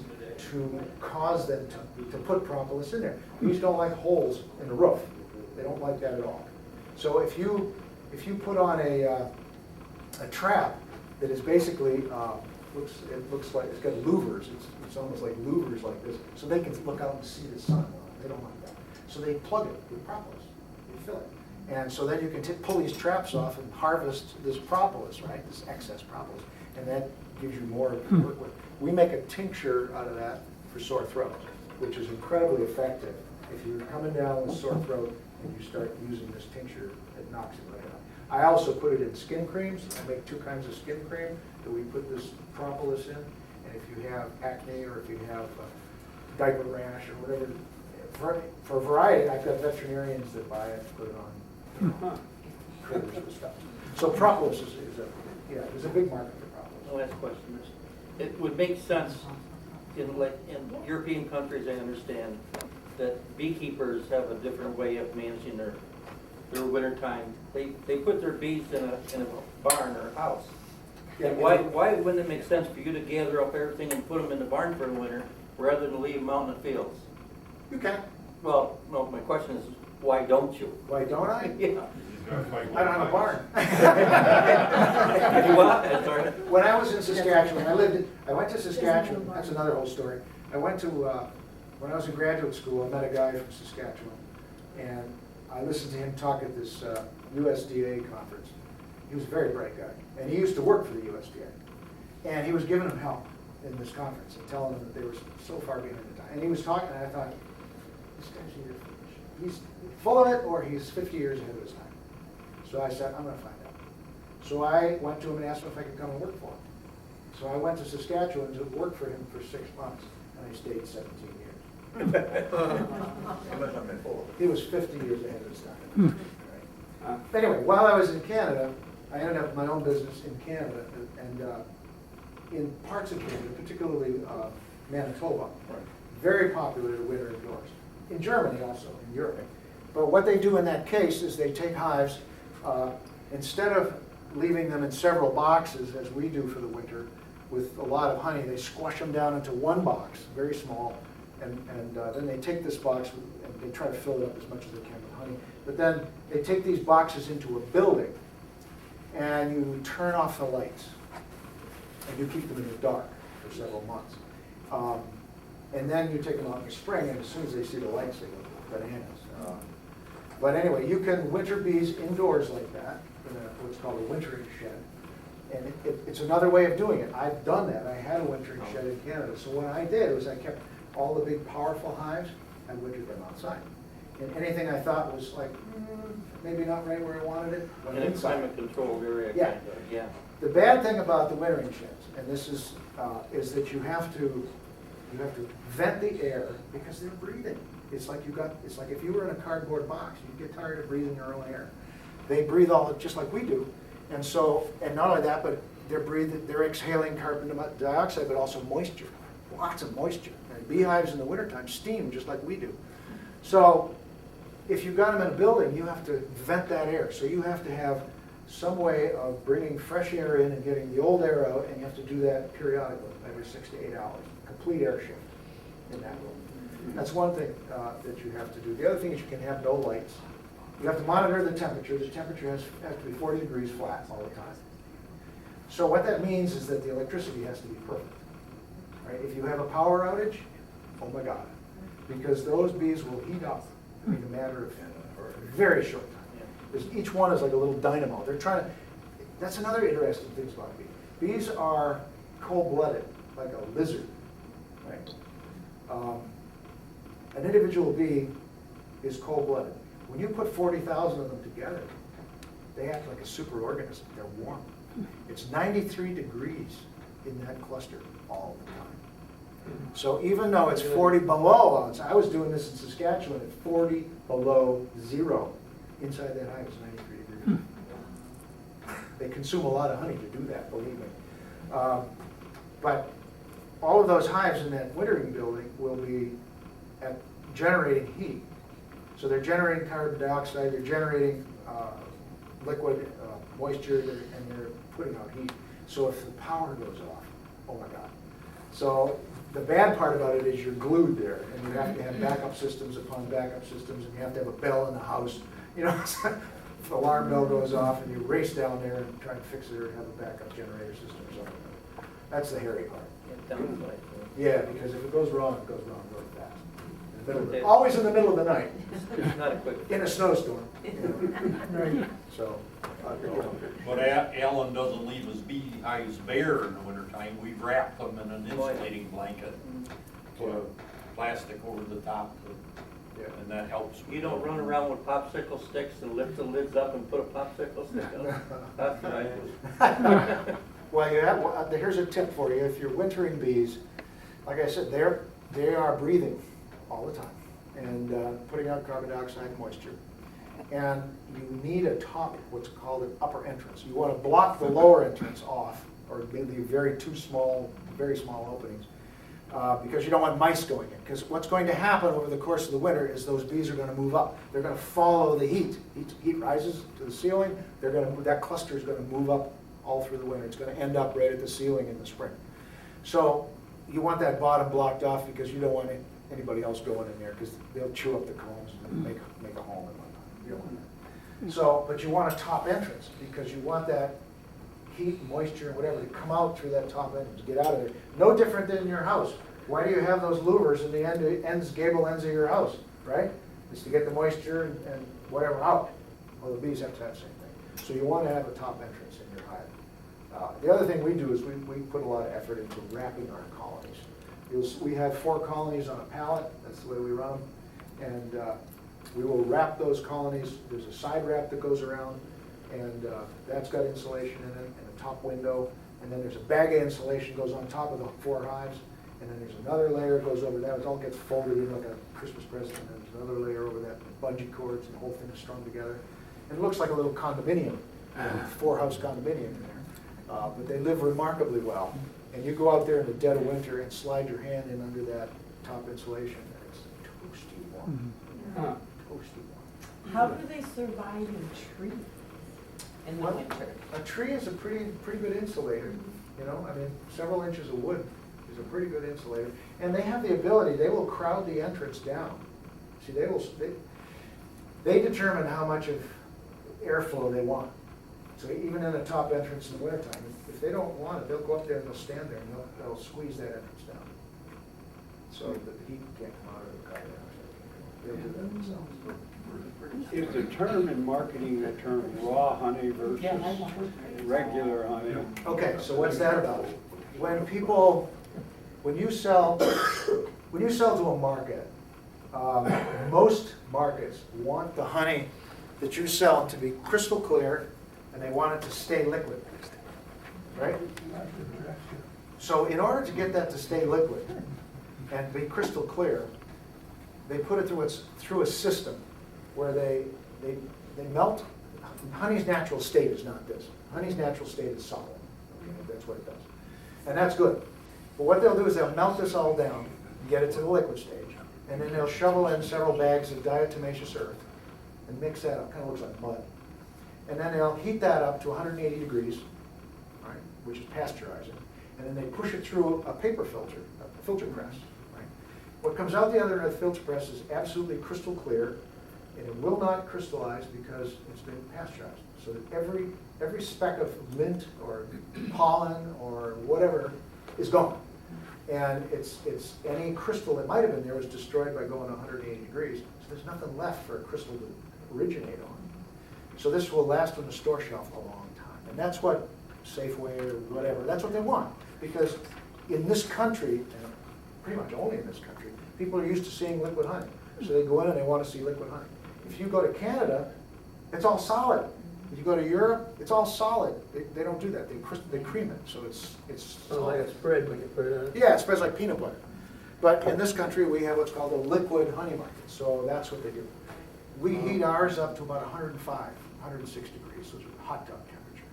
to cause them to put propolis in there. Bees don't like holes in the roof. They don't like that at all. So if you put on a trap that is basically, it looks like it's got louvers, it's almost like louvers like this, so they can look out and see the sun. They don't like that. So they plug it with propolis, they fill it. And so then you can pull these traps off and harvest this propolis, right, this excess propolis. And that gives you more to work with. We make a tincture out of that for sore throat, which is incredibly effective. If you're coming down with sore throat and you start using this tincture, it knocks it right out. I also put it in skin creams. I make 2 kinds of skin cream that we put this propolis in. And if you have acne or if you have diaper rash or whatever, for variety, I've got veterinarians that buy it and put it on critters and stuff. So propolis is a big market for propolis. The last question is, it would make sense in European countries, I understand, that beekeepers have a different way of managing their winter time. They put their bees in a barn or a house. Yeah, And why wouldn't it make sense for you to gather up everything and put them in the barn for the winter, rather than leave them out in the fields? You can. Well, no, my question is, why don't you? Why don't I? Yeah. I don't have a barn. You what? Sorry. When I was in Saskatchewan, I went to Saskatchewan, that's another whole story. I went to, when I was in graduate school, I met a guy from Saskatchewan, and I listened to him talk at this USDA conference. He was a very bright guy, and he used to work for the USDA. And he was giving them help in this conference and telling them that they were so far behind the time. And he was talking, and I thought, this guy's either he's full of it or he's 50 years ahead of his time. So I said, I'm going to find out. So I went to him and asked him if I could come and work for him. So I went to Saskatchewan to work for him for 6 months, and I stayed 17 years. He was 50 years ahead of his time. Right. Anyway, while I was in Canada, I ended up with my own business in Canada, and in parts of Canada, particularly Manitoba, very popular winter indoors. In Germany also, in Europe. But what they do in that case is they take hives, instead of leaving them in several boxes, as we do for the winter, with a lot of honey, they squash them down into one box, very small, and then they take this box and they try to fill it up as much as they can with honey. But then they take these boxes into a building, and you turn off the lights, and you keep them in the dark for several months. And then you take them out in the spring, and as soon as they see the lights, they go bananas. But anyway, you can winter bees indoors like that, in what's called a wintering shed. And it's another way of doing it. I've done that. I had a wintering shed in Canada. So what I did was I kept all the big powerful hives, I wintered them outside. And anything I thought was like, maybe not right where I wanted it, went In a inside. climate controlled area, Yeah. kind of, yeah. The bad thing about the wintering sheds, and this is that you have to vent the air because they're breathing. It's like if you were in a cardboard box, you'd get tired of breathing your own air. They breathe all just like we do, and not only that, but they're exhaling carbon dioxide, but also moisture, lots of moisture. And beehives in the wintertime steam just like we do. So if you've got them in a building, you have to vent that air. So you have to have some way of bringing fresh air in and getting the old air out, and you have to do that periodically, every 6 to 8 hours, complete air shift in that room. That's one thing that you have to do. The other thing is you can have no lights. You have to monitor the temperature. The temperature has to be 40 degrees flat all the time. So what that means is that the electricity has to be perfect. Right? If you have a power outage, oh my God, because those bees will heat up in a matter of a very short time. Because each one is like a little dynamo. They're trying to, that's another interesting thing about bees. Bees are cold-blooded, like a lizard, right? An individual bee is cold-blooded. When you put 40,000 of them together, they act like a superorganism. They're warm. It's 93 degrees in that cluster all the time. So even though it's 40 below outside, I was doing this in Saskatchewan at 40 below zero. Inside that hive is 93 degrees. They consume a lot of honey to do that, believe me. But all of those hives in that wintering building will be generating heat. So they're generating carbon dioxide, they're generating liquid moisture, and they're putting out heat. So if the power goes off, oh my God. So the bad part about it is you're glued there, and you have to have backup systems upon backup systems, and you have to have a bell in the house. You know, if the alarm bell goes off, and you race down there and try and fix it or have a backup generator system or something. That's the hairy part. It sounds like, Yeah, because if it goes wrong really fast. And Okay. Always in the middle of the night, It's not a quick. in a snowstorm. Right. So, But Alan doesn't leave his beehives bare in the wintertime. We wrap them in an insulating blanket, put a plastic over the top, and that helps. You don't run around with popsicle sticks and lift the lids up and put a popsicle stick on? That's what I do. well, here's a tip for you. If you're wintering bees, like I said, they are breathing all the time and putting out carbon dioxide, moisture. And you need a top, what's called an upper entrance. You want to block the lower entrance off, or maybe very small openings, because you don't want mice going in. Because what's going to happen over the course of the winter is those bees are going to move up. They're going to follow the heat. Heat rises to the ceiling. That cluster is going to move up all through the winter. It's going to end up right at the ceiling in the spring. So you want that bottom blocked off because you don't want anybody else going in there because they'll chew up the combs and make a home and whatnot. You don't want that. So, but you want a top entrance because you want that heat and moisture and whatever to come out through that top entrance, get out of there. No different than your house. Why do you have those louvers in the gable ends of your house, right? It's to get the moisture and whatever out. Well, the bees have to have the same thing. So you want to have a top entrance in your hive. The other thing we do is we put a lot of effort into wrapping our colonies. We have 4 colonies on a pallet. That's the way we run them. And we will wrap those colonies. There's a side wrap that goes around, and that's got insulation in it and a top window. And then there's a bag of insulation goes on top of the 4 hives. And then there's another layer that goes over that. It all gets folded in like a Christmas present. And there's another layer over that, bungee cords, and the whole thing is strung together. And it looks like a little condominium, 4-house condominium in there. But they live remarkably well. And you go out there in the dead of winter and slide your hand in under that top insulation, and it's toasty warm. Toasty warm. How do they survive in trees in the Well, winter? A tree is a pretty good insulator, you know. I mean, several inches of wood is a pretty good insulator, and they have the ability. They will crowd the entrance down. See, they determine how much of airflow they want. So even in a top entrance in the wintertime, if they don't want it, they'll go up there and they'll stand there and they'll squeeze that entrance down, so that the heat can't come out of the car. They'll do that themselves. Is the term in marketing the term raw honey versus regular honey? Okay, so what's that about? When you sell to a market, most markets want the honey that you sell to be crystal clear, and they want it to stay liquid, right? So in order to get that to stay liquid and be crystal clear, they put it through a system where they melt. Honey's natural state is not this. Honey's natural state is solid. Okay, that's what it does. And that's good. But what they'll do is they'll melt this all down and get it to the liquid stage. And then they'll shovel in several bags of diatomaceous earth and mix that up. Kind of looks like mud. And then they'll heat that up to 180 degrees, right, which is pasteurizing. And then they push it through a paper filter, a filter press. Right? What comes out the other end of the filter press is absolutely crystal clear, and it will not crystallize because it's been pasteurized. So that every speck of lint or pollen or whatever is gone. And it's any crystal that might have been there was destroyed by going 180 degrees. So there's nothing left for a crystal to originate on. So this will last on the store shelf a long time. And that's what Safeway or whatever, that's what they want. Because in this country, and pretty much only in this country, people are used to seeing liquid honey. So they go in and they want to see liquid honey. If you go to Canada, it's all solid. If you go to Europe, it's all solid. They don't do that. They cream it, so it's So like a spread when you put it on. yeah, it spreads like peanut butter. But in this country, we have what's called a liquid honey market. So that's what they do. We heat ours up to about 105, 106 degrees, so it's a hot tub temperature.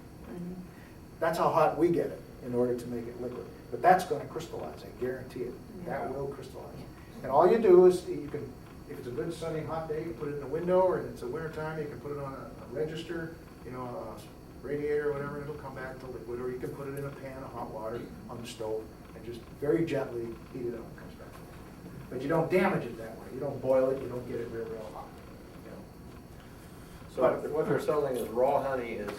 That's how hot we get it in order to make it liquid. But that's going to crystallize, I guarantee it. That will crystallize. And all you do is, you can, if it's a good sunny hot day, you put it in the window, or if it's a winter time, you can put it on a register, you know, a radiator or whatever, and it'll come back to liquid. Or you can put it in a pan of hot water on the stove and just very gently heat it up and it comes back. But you don't damage it that way. You don't boil it, you don't get it real hot. You know. So what they're selling is raw honey is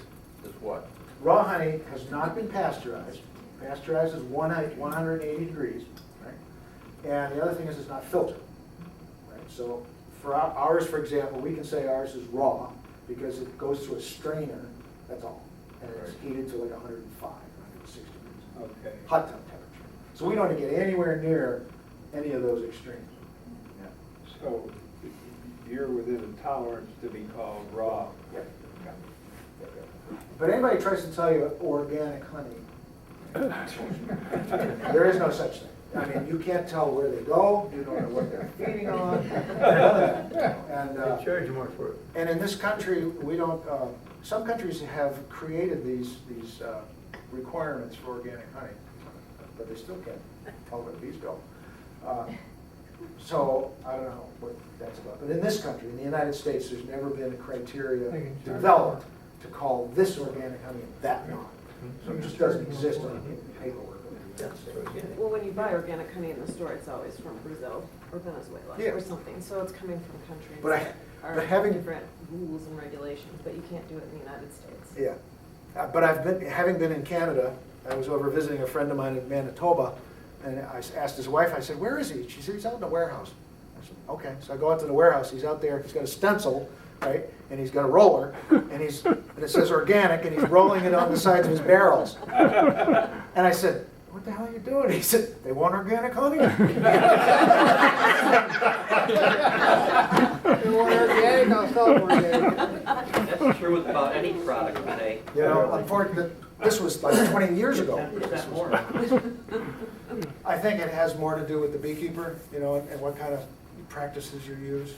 what? Raw honey has not been pasteurized. Pasteurized is 180 degrees, right? And the other thing is it's not filtered, right? So for ours, for example, we can say ours is raw because it goes through a strainer, that's all. And it's heated to like 105, 160 degrees. Okay. Hot tub temperature. So we don't get anywhere near any of those extremes. So you're within a tolerance to be called raw. Yeah. But anybody tries to tell you organic honey, there is no such thing. I mean, you can't tell where they go, you don't know what they're feeding on, none of that. And, They charge more for it. and in this country, we don't, some countries have created these requirements for organic honey, but they still can't tell where the bees go. So I don't know what that's about. But in this country, in the United States, there's never been a criteria developed to call this organic honey and that not. So it just doesn't exist in paperwork in the United States. Well, when you buy organic honey in the store, it's always from Brazil or Venezuela Yeah. or something, so it's coming from countries But I- that but are having- different rules and regulations, but you can't do it in the United States. Yeah, but having been in Canada, I was over visiting a friend of mine in Manitoba, and I asked his wife, I said, where is he? She said, he's out in the warehouse. I said, okay, so I go out to the warehouse, he's out there, he's got a stencil, right, and he's got a roller, and it says organic, and he's rolling it on the sides of his barrels. And I said, what the hell are you doing? He said, they want organic honey. They want organic, I'll sell them organic. That's true with about any product today. You know, unfortunately, this was like 20 years ago. 10% more. I think it has more to do with the beekeeper, you know, and what kind of practices you use,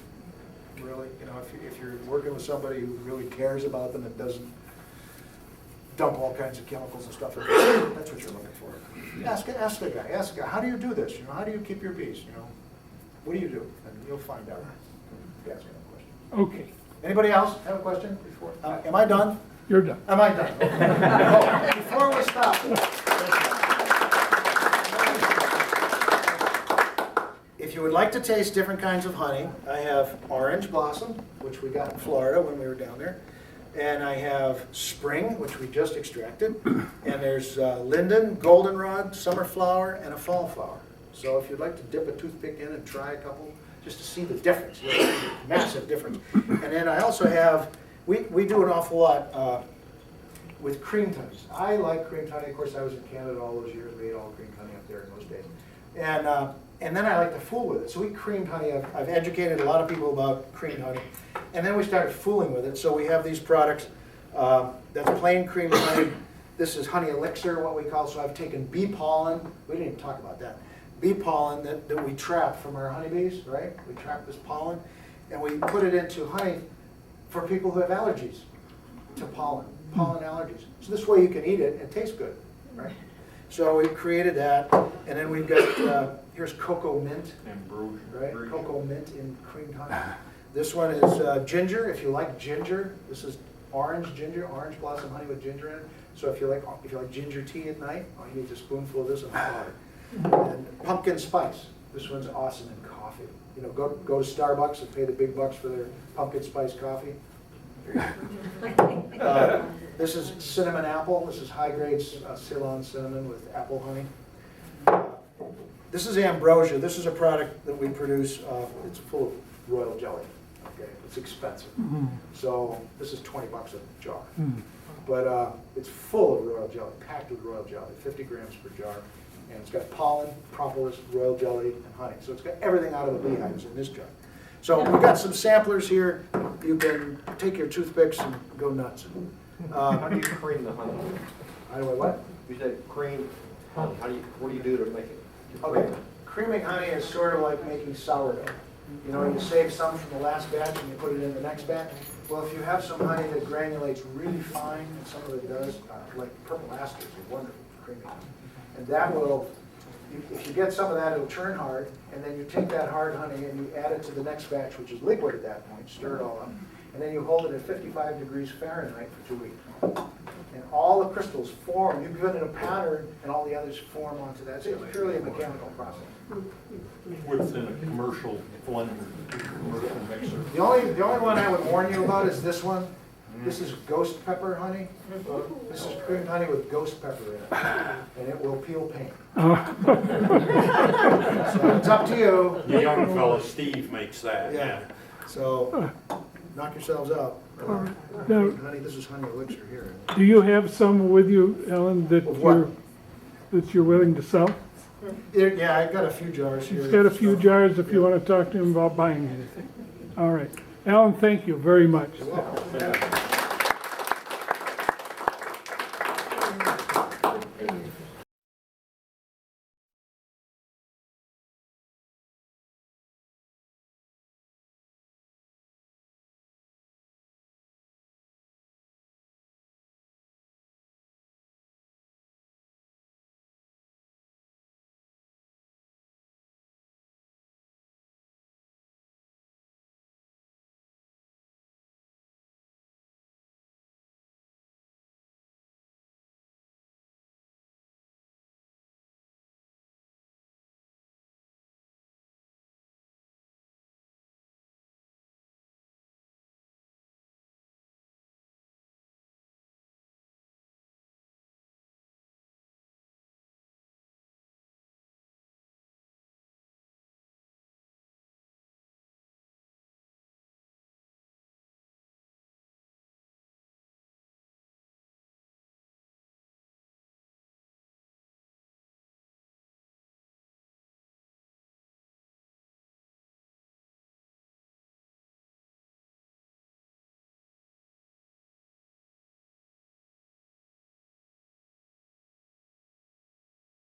really. You know, if you're working with somebody who really cares about them and doesn't dump all kinds of chemicals and stuff, that's what you're looking for. Ask the guy, how do you do this? You know, how do you keep your bees? You know, what do you do? And you'll find out. Ask me a question. Okay, Anybody else have a question before? Am I done? you're done. Am I done? Oh, before we stop. If you would like to taste different kinds of honey, I have orange blossom, which we got in Florida when we were down there. And I have spring, which we just extracted. And there's linden, goldenrod, summer flower, and a fall flower. So if you'd like to dip a toothpick in and try a couple, just to see the difference, you know, massive difference. And then I also have, we do an awful lot with creamed honeys. I like creamed honey. Of course, I was in Canada all those years. We ate all creamed honey up there in those days. And then I like to fool with it. So we creamed honey. I've educated a lot of people about creamed honey. And then we started fooling with it. So we have these products that's plain creamed honey. This is honey elixir, what we call. So I've taken bee pollen. We didn't even talk about that. Bee pollen that we trap from our honeybees, right? We trap this pollen, and we put it into honey for people who have allergies to pollen allergies. So this way you can eat it and it tastes good, right? So we created that, and then we've got, here's cocoa mint, right? Cocoa mint in creamed honey. This one is ginger, if you like ginger. This is orange ginger, orange blossom honey with ginger in it. So if you like ginger tea at night, all you need is a spoonful of this and water. And pumpkin spice. This one's awesome in coffee. You know, go to Starbucks and pay the big bucks for their pumpkin spice coffee. This is cinnamon apple. This is high-grade Ceylon cinnamon with apple honey. This is ambrosia. This is a product that we produce. It's full of royal jelly. Okay, it's expensive. So this is 20 bucks a jar. But it's full of royal jelly, packed with royal jelly, 50 grams per jar. And it's got pollen, propolis, royal jelly, and honey. So it's got everything out of the beehives in this jar. So we've got some samplers here. You can take your toothpicks and go nuts. How do you cream the honey? How do I what? You said cream honey. What do you do to make it? Okay, creaming honey is sort of like making sourdough. You know, you save some from the last batch and you put it in the next batch. Well, if you have some honey that granulates really fine, and some of it does, like purple asters are wonderful for creaming honey. And that will, if you get some of that, it'll turn hard, and then you take that hard honey and you add it to the next batch, which is liquid at that point, stir it all up, and then you hold it at 55 degrees Fahrenheit for 2 weeks. And all the crystals form, you give it a pattern, and all the others form onto that. So it's purely a mechanical process. Within a commercial blender, commercial mixer. The only one I would warn you about is this one. This is ghost pepper honey. This is creamed honey with ghost pepper in it, and it will peel paint. So it's up to you. The young fella, Steve, makes that, Yeah, so knock yourselves out. Now, Honey, this is honey elixir here. do you have some with you, Ellen, that Of what? you're willing to sell? Yeah, I've got a few jars here. He's got a few jars if you want to talk to him about buying anything. All right. Alan, thank you very much. You're welcome.